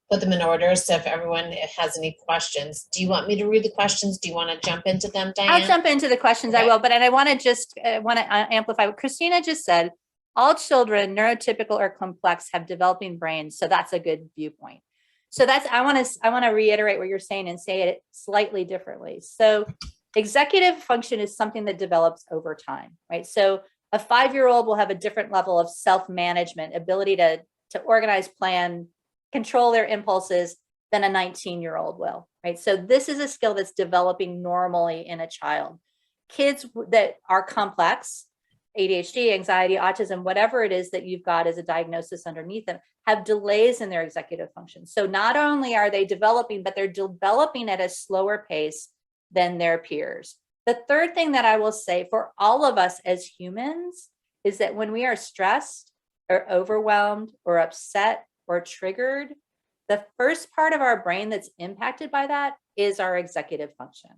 put them in order. So if everyone has any questions, do you want me to read the questions? Do you want to jump into them, Diane? I'll jump into the questions. Okay. I will, but and I want to just amplify what Christina just said. All children, neurotypical or complex, have developing brains, so that's a good viewpoint. So that's I want to reiterate what you're saying and say it slightly differently. So executive function is something that develops over time, right? So a 5-year-old will have a different level of self-management, ability to organize, plan, control their impulses than a 19-year-old will, right? So this is a skill that's developing normally in a child. Kids that are complex, ADHD, anxiety, autism, whatever it is that you've got as a diagnosis underneath them, have delays in their executive function. So not only are they developing, but they're developing at a slower pace than their peers. The third thing that I will say for all of us as humans is that when we are stressed or overwhelmed or upset or triggered, the first part of our brain that's impacted by that is our executive function.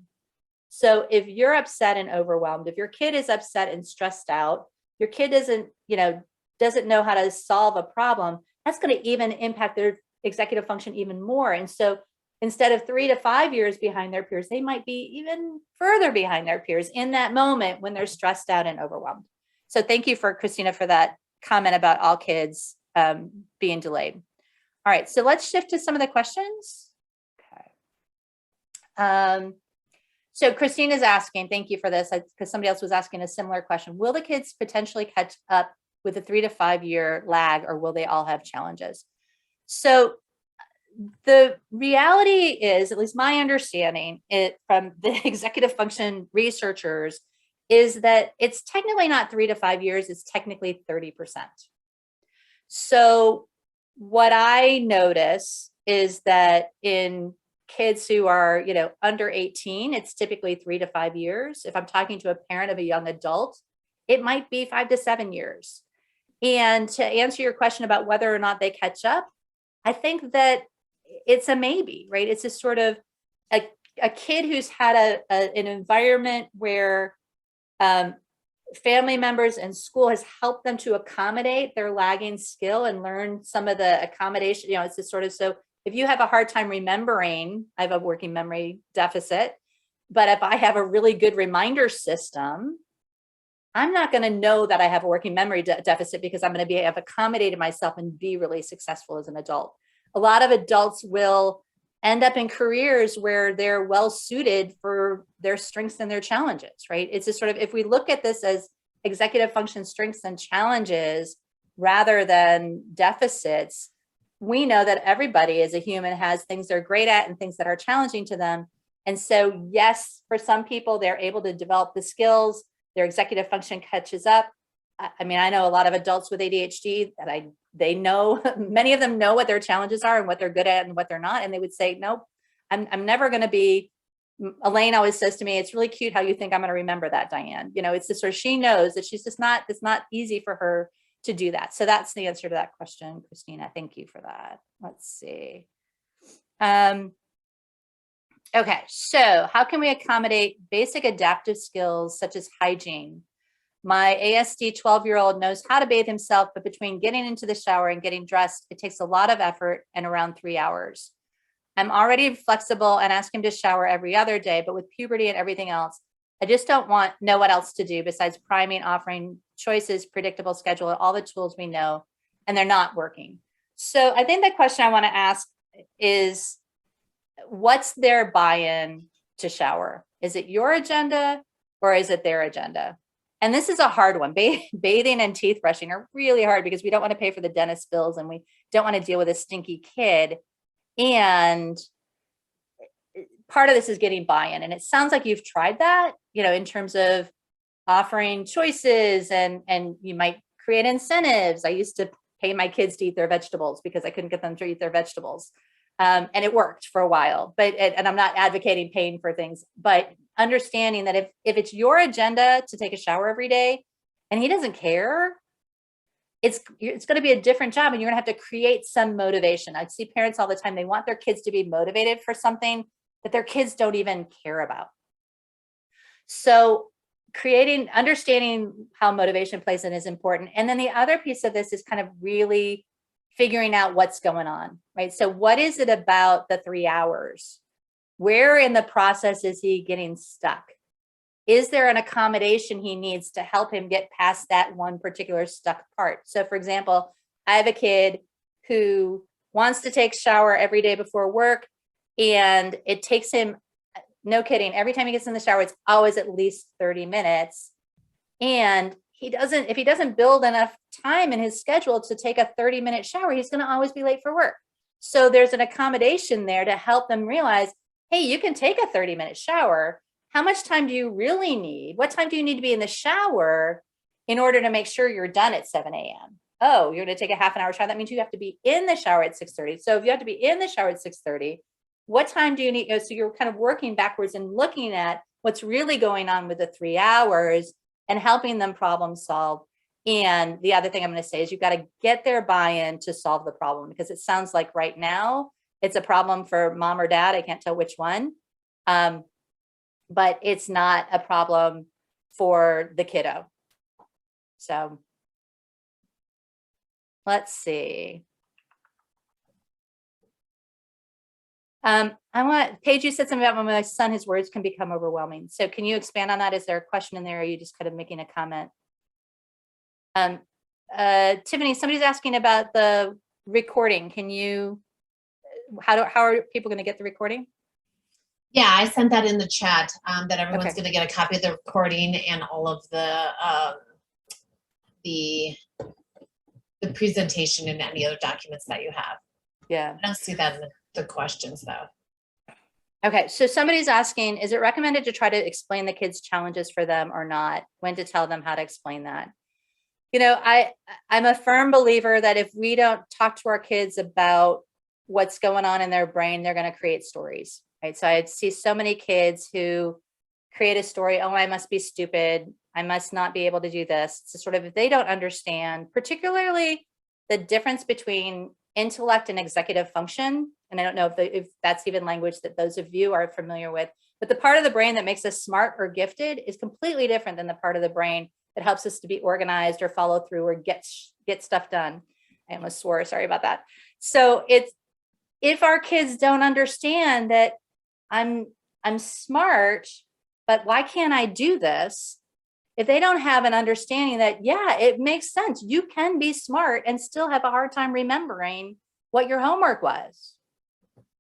So if you're upset and overwhelmed, if your kid is upset and stressed out, your kid doesn't know how to solve a problem, that's going to even impact their executive function even more. And so instead of 3 to 5 years behind their peers, they might be even further behind their peers in that moment when they're stressed out and overwhelmed. So thank you for Christina for that comment about all kids being delayed. All right, so let's shift to some of the questions. Okay. So Christina's asking, thank you for this, because somebody else was asking a similar question. Will the kids potentially catch up with a 3 to 5 year lag, or will they all have challenges? So the reality is, at least my understanding from the executive function researchers, is that it's technically not 3 to 5 years, it's technically 30%. So what I notice is that in kids who are, under 18, it's typically 3 to 5 years. If I'm talking to a parent of a young adult, it might be 5 to 7 years. And to answer your question about whether or not they catch up, I think that it's a maybe, right? It's a sort of a kid who's had an environment where family members and school has helped them to accommodate their lagging skill and learn some of the accommodation. It's just sort of, so if you have a hard time remembering, I have a working memory deficit, but if I have a really good reminder system, I'm not going to know that I have a working memory deficit because I'm going to have accommodated myself and be really successful as an adult. A lot of adults will end up in careers where they're well suited for their strengths and their challenges, right? It's just sort of, if we look at this as executive function strengths and challenges rather than deficits, we know that everybody as a human has things they're great at and things that are challenging to them. And so, yes, for some people, they're able to develop the skills, their executive function catches up. I mean, I know a lot of adults with ADHD that they know, many of them know what their challenges are and what they're good at and what they're not. And they would say, nope, I'm never going to be, Elaine always says to me, it's really cute how you think I'm going to remember that, Diane. It's just sort of, she knows that she's just not, it's not easy for her to do that. So that's the answer to that question, Christina. Thank you for that. Let's see. Okay, so how can we accommodate basic adaptive skills such as hygiene? My ASD 12-year-old knows how to bathe himself, but between getting into the shower and getting dressed, it takes a lot of effort and around 3 hours. I'm already flexible and ask him to shower every other day, but with puberty and everything else, I just don't know what else to do besides priming, offering choices, predictable schedule, all the tools we know, and they're not working. So I think the question I want to ask is, what's their buy-in to shower? Is it your agenda or is it their agenda? And this is a hard one. Bathing and teeth brushing are really hard because we don't want to pay for the dentist bills and we don't want to deal with a stinky kid. And part of this is getting buy-in. And it sounds like you've tried that, in terms of offering choices and you might create incentives. I used to pay my kids to eat their vegetables because I couldn't get them to eat their vegetables. And it worked for a while, and I'm not advocating paying for things, but understanding that if it's your agenda to take a shower every day and he doesn't care, it's going to be a different job and you're going to have to create some motivation. I see parents all the time. They want their kids to be motivated for something that their kids don't even care about. So understanding how motivation plays in is important. And then the other piece of this is kind of really figuring out what's going on, right? So what is it about the 3 hours? Where in the process is he getting stuck? Is there an accommodation he needs to help him get past that one particular stuck part? So for example, I have a kid who wants to take a shower every day before work, and it takes him, no kidding, every time he gets in the shower, it's always at least 30 minutes. And if he doesn't build enough time in his schedule to take a 30-minute shower, he's going to always be late for work. So there's an accommodation there to help them realize, hey, you can take a 30-minute shower. How much time do you really need? What time do you need to be in the shower in order to make sure you're done at 7 a.m.? Oh, you're going to take a half an hour shower. That means you have to be in the shower at 6:30. So if you have to be in the shower at 6:30, what time do you need? So you're kind of working backwards and looking at what's really going on with the 3 hours and helping them problem solve. And the other thing I'm going to say is you've got to get their buy-in to solve the problem, because it sounds like right now it's a problem for mom or dad. I can't tell which one. But it's not a problem for the kiddo. So let's see. Paige, you said something about when my son, his words can become overwhelming. So can you expand on that? Is there a question in there? Or are you just kind of making a comment? Tiffany, somebody's asking about the recording. Can you, how are people going to get the recording? Yeah, I sent that in the chat, that everyone's going to get a copy of the recording and all of the presentation and any other documents that you have. Yeah. I don't see that in the questions though. Okay, so somebody's asking, is it recommended to try to explain the kids' challenges for them or not? When to tell them how to explain that? You know, I'm a firm believer that if we don't talk to our kids about what's going on in their brain, they're going to create stories, right? So I see so many kids who create a story, oh, I must be stupid, I must not be able to do this. So sort of, if they don't understand, particularly the difference between intellect and executive function, and I don't know if that's even language that those of you are familiar with, but the part of the brain that makes us smart or gifted is completely different than the part of the brain that helps us to be organized or follow through or get stuff done. I almost swore, sorry about that. So it's, if our kids don't understand that I'm smart, but why can't I do this? If they don't have an understanding that, yeah, it makes sense, you can be smart and still have a hard time remembering what your homework was.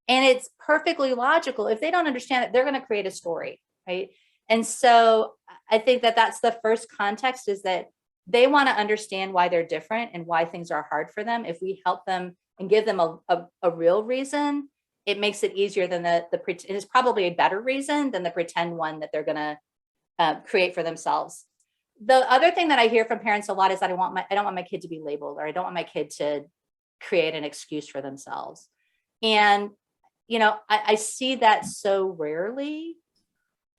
And it's perfectly logical. If they don't understand it, they're going to create a story, right? And so I think that that's the first context, is that they want to understand why they're different and why things are hard for them. If we help them and give them a real reason, it makes it easier than it is probably a better reason than the pretend one that they're going to create for themselves. The other thing that I hear from parents a lot is that I don't want my kid to be labeled, or I don't want my kid to create an excuse for themselves. And, you know, I see that so rarely.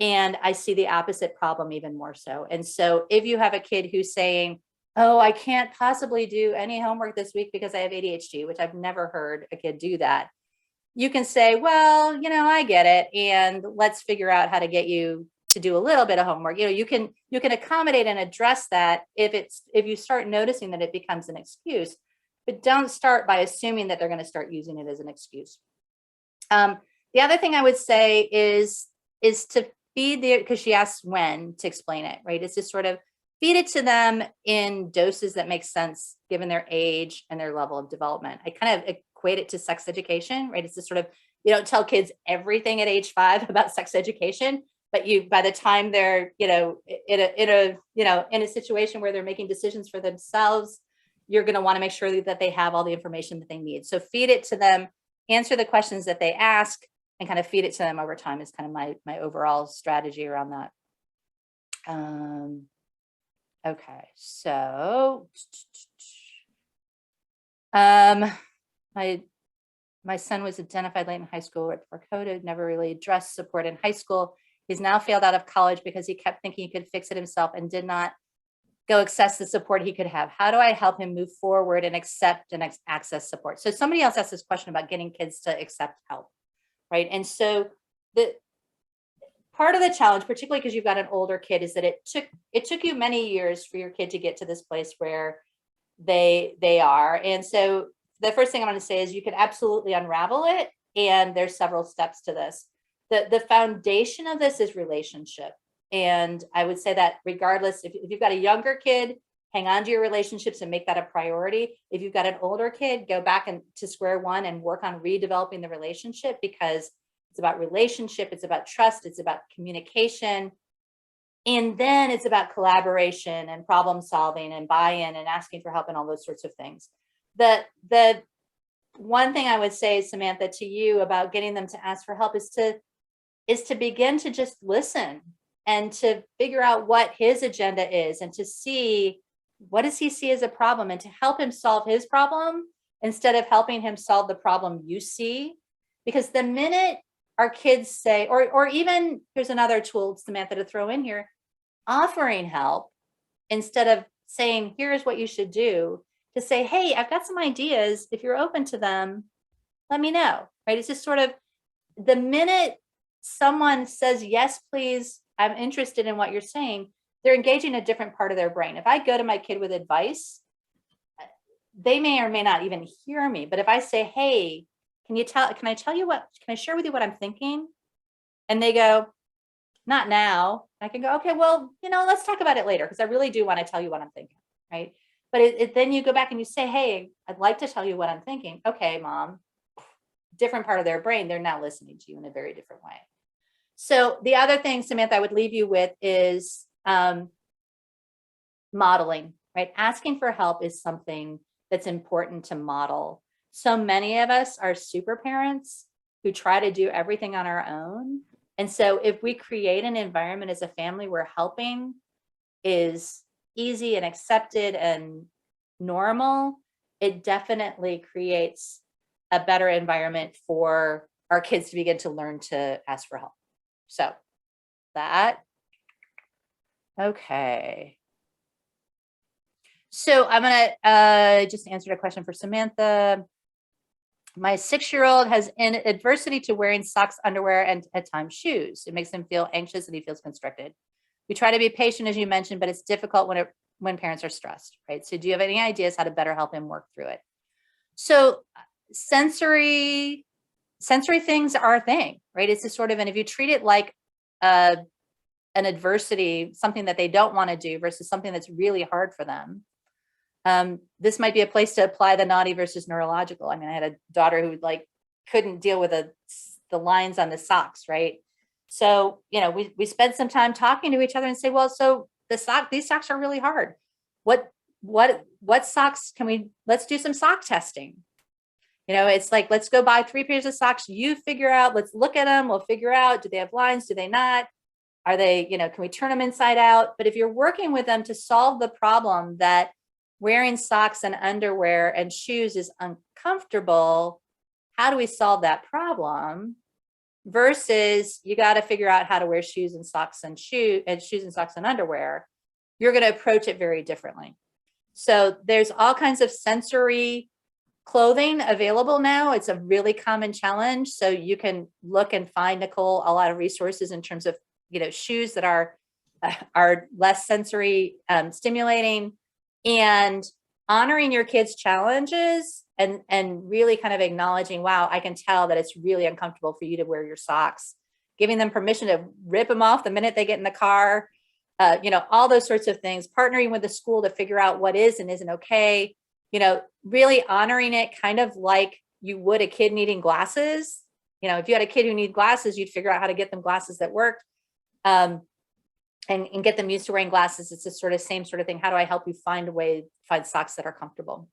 And I see the opposite problem even more so. And so if you have a kid who's saying, oh, I can't possibly do any homework this week because I have ADHD, which I've never heard a kid do that, you can say, well, you know, I get it, and let's figure out how to get you to do a little bit of homework. You know, you can accommodate and address that if you start noticing that it becomes an excuse, but don't start by assuming that they're going to start using it as an excuse. The other thing I would say is to feed because she asked when to explain it, right? It's just sort of feed it to them in doses that make sense given their age and their level of development. I kind of equate it to sex education, right? It's just sort of, you don't tell kids everything at age 5 about sex education, but by the time they're, you know, in a situation where they're making decisions for themselves, you're going to want to make sure that they have all the information that they need. So feed it to them, answer the questions that they ask, and kind of feed it to them over time is kind of my overall strategy around that. Okay, so my son was identified late in high school for coded, never really addressed support in high school. He's now failed out of college because he kept thinking he could fix it himself and did not go access the support he could have. How do I help him move forward and accept and access support? So somebody else asked this question about getting kids to accept help, right? And so part of the challenge, particularly because you've got an older kid, is that it took you many years for your kid to get to this place where they are. And so the first thing I'm going to say is you can absolutely unravel it. And there's several steps to this. The foundation of this is relationship. And I would say that regardless, if you've got a younger kid, hang on to your relationships and make that a priority. If you've got an older kid, go back to square one and work on redeveloping the relationship, because it's about relationship, it's about trust, it's about communication. And then it's about collaboration and problem solving and buy-in and asking for help and all those sorts of things. The one thing I would say, Samantha, to you about getting them to ask for help is to begin to just listen and to figure out what his agenda is and to see what does he see as a problem and to help him solve his problem instead of helping him solve the problem you see. Because the minute our kids say, or even here's another tool, Samantha, to throw in here, offering help instead of saying, here's what you should do, to say, hey, I've got some ideas. If you're open to them, let me know, right? It's just sort of the minute someone says, yes, please, I'm interested in what you're saying, they're engaging a different part of their brain. If I go to my kid with advice, they may or may not even hear me. But if I say, hey, can I share with you what I'm thinking? And they go, not now. I can go, okay, well, let's talk about it later, because I really do want to tell you what I'm thinking, right? But then you go back and you say, hey, I'd like to tell you what I'm thinking. Okay, mom, different part of their brain. They're now listening to you in a very different way. So the other thing, Samantha, I would leave you with is modeling, right? Asking for help is something that's important to model. So many of us are super parents who try to do everything on our own. And so if we create an environment as a family where helping is easy and accepted and normal, it definitely creates a better environment for our kids to begin to learn to ask for help. So okay. So I'm gonna just answer a question for Samantha. My 6-year-old has an adversity to wearing socks, underwear, and at times shoes. It makes him feel anxious and he feels constricted. We try to be patient, as you mentioned, but it's difficult when parents are stressed, right? So do you have any ideas how to better help him work through it? So sensory things are a thing, right? It's a sort of, and if you treat it like an adversity, something that they don't want to do versus something that's really hard for them, this might be a place to apply the naughty versus neurological. I mean, I had a daughter who couldn't deal with the lines on the socks, right? So, we spent some time talking to each other and say, well, so these socks are really hard. What socks let's do some sock testing. It's like, let's go buy 3 pairs of socks. You figure out, let's look at them. We'll figure out, do they have lines? Do they not? Are they, can we turn them inside out? But if you're working with them to solve the problem that wearing socks and underwear and shoes is uncomfortable, how do we solve that problem? Versus you got to figure out how to wear shoes and socks and underwear. You're going to approach it very differently. So there's all kinds of sensory clothing available now. It's a really common challenge. So you can look and find, Nicole, a lot of resources in terms of, shoes that are less sensory stimulating, and honoring your kids' challenges and really kind of acknowledging, wow, I can tell that it's really uncomfortable for you to wear your socks, giving them permission to rip them off the minute they get in the car, all those sorts of things, partnering with the school to figure out what is and isn't okay, really honoring it kind of like you would a kid needing glasses. If you had a kid who needed glasses, you'd figure out how to get them glasses that worked. And get them used to wearing glasses. It's the same sort of thing. How do I help you find socks that are comfortable?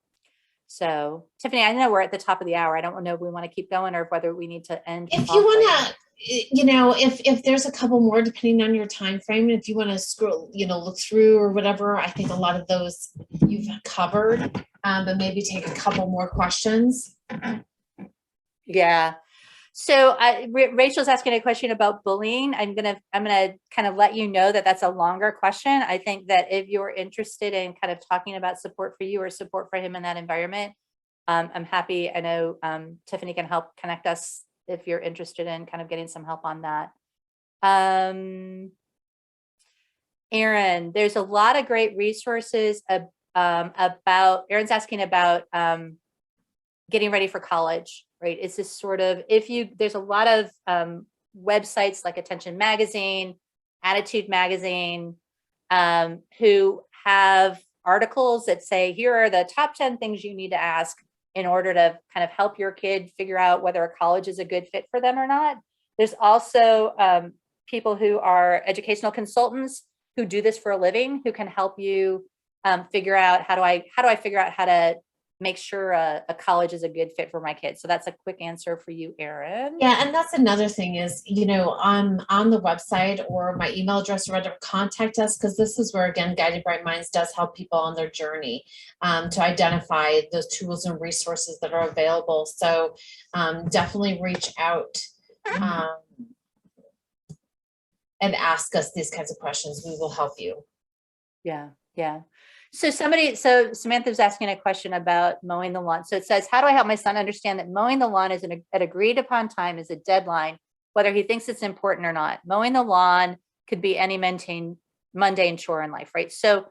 So Tiffany, I know we're at the top of the hour. I don't know if we want to keep going or whether we need to end. If you want to, if there's a couple more, depending on your time frame, if you want to scroll, look through or whatever, I think a lot of those you've covered, but maybe take a couple more questions. Yeah. So Rachel's asking a question about bullying. I'm gonna kind of let you know that that's a longer question. I think that if you're interested in kind of talking about support for you or support for him in that environment, I'm happy. I know Tiffany can help connect us if you're interested in kind of getting some help on that. Aaron, there's a lot of great resources about, Aaron's asking about getting ready for college, right? It's this sort of, there's a lot of websites like Attention Magazine, Attitude Magazine, who have articles that say, here are the top 10 things you need to ask in order to kind of help your kid figure out whether a college is a good fit for them or not. There's also people who are educational consultants who do this for a living, who can help you figure out how do I figure out how to make sure a college is a good fit for my kids. So that's a quick answer for you, Erin. Yeah, and that's another thing is, on the website or my email address or whatever, contact us, because this is where, again, Guided Bright Minds does help people on their journey to identify those tools and resources that are available. So definitely reach out and ask us these kinds of questions. We will help you. Yeah. So Samantha's asking a question about mowing the lawn. So it says, how do I help my son understand that mowing the lawn is an agreed upon time, is a deadline, whether he thinks it's important or not? Mowing the lawn could be any mundane chore in life, right? So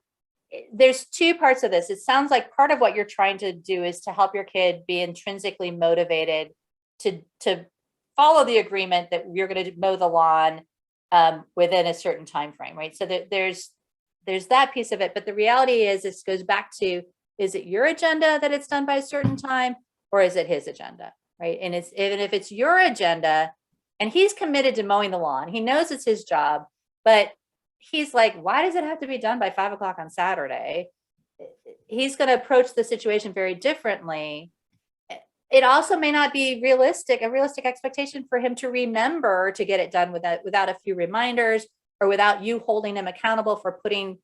there's two parts of this. It sounds like part of what you're trying to do is to help your kid be intrinsically motivated to follow the agreement that you're going to mow the lawn within a certain time frame, right? So there's that piece of it, but the reality is, this goes back to, is it your agenda that it's done by a certain time, or is it his agenda, right? And even if it's your agenda and he's committed to mowing the lawn, he knows it's his job, but he's like, why does it have to be done by 5 o'clock on Saturday? He's going to approach the situation very differently. It also may not be a realistic expectation for him to remember to get it done without a few reminders, or without you holding him accountable for putting,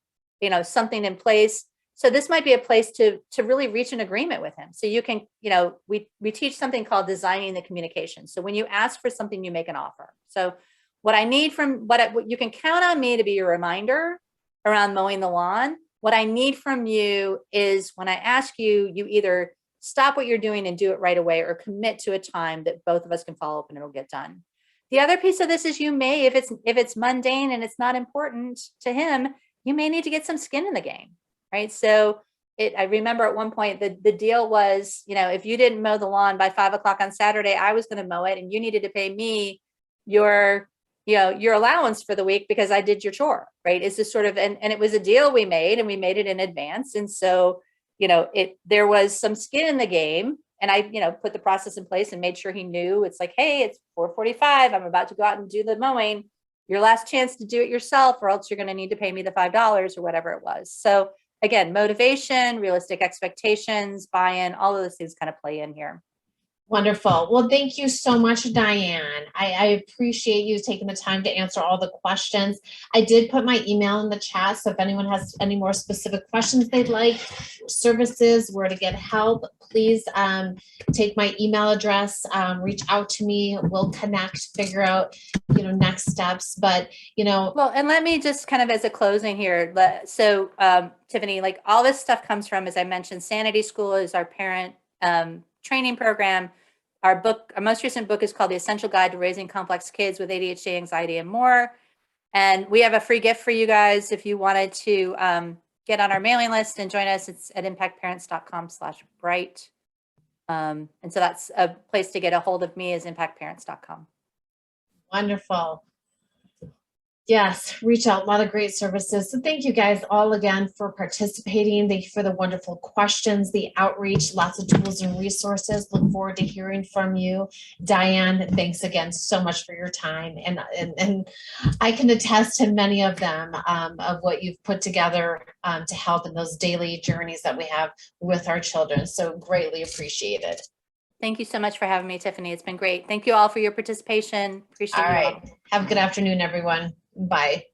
something in place. So this might be a place to really reach an agreement with him. So you can, we teach something called designing the communication. So when you ask for something, you make an offer. So what I need what you can count on me to be your reminder around mowing the lawn. What I need from you is, when I ask you, you either stop what you're doing and do it right away, or commit to a time that both of us can follow up and it'll get done. The other piece of this is, you may, if it's mundane and it's not important to him, you may need to get some skin in the game, right? So I remember at one point the deal was, if you didn't mow the lawn by 5 o'clock on Saturday, I was going to mow it, and you needed to pay me your allowance for the week because I did your chore, right? It's this sort of, and it was a deal we made, and we made it in advance. And so, there was some skin in the game. And I, put the process in place and made sure he knew, it's like, hey, it's 4:45. I'm about to go out and do the mowing. Your last chance to do it yourself, or else you're going to need to pay me the $5 or whatever it was. So again, motivation, realistic expectations, buy-in, all of those things kind of play in here. Wonderful. Well, thank you so much, Diane. I appreciate you taking the time to answer all the questions. I did put my email in the chat, so if anyone has any more specific questions they'd like, services, where to get help, please take my email address, reach out to me. We'll connect, figure out, next steps. But, Well, and let me just kind of, as a closing here. So Tiffany, like, all this stuff comes from, as I mentioned, Sanity School is our parent training program. Our most recent book is called The Essential Guide to Raising Complex Kids with ADHD, Anxiety, and More. And we have a free gift for you guys if you wanted to get on our mailing list and join us. It's at impactparents.com/bright. And so that's a place to get a hold of me, is impactparents.com. Wonderful. Yes, reach out. A lot of great services. So thank you guys all again for participating. Thank you for the wonderful questions, the outreach, lots of tools and resources. Look forward to hearing from you. Diane, thanks again so much for your time. And I can attest to many of them, of what you've put together to help in those daily journeys that we have with our children. So greatly appreciated. Thank you so much for having me, Tiffany. It's been great. Thank you all for your participation. Appreciate you. All right. Have a good afternoon, everyone. Bye.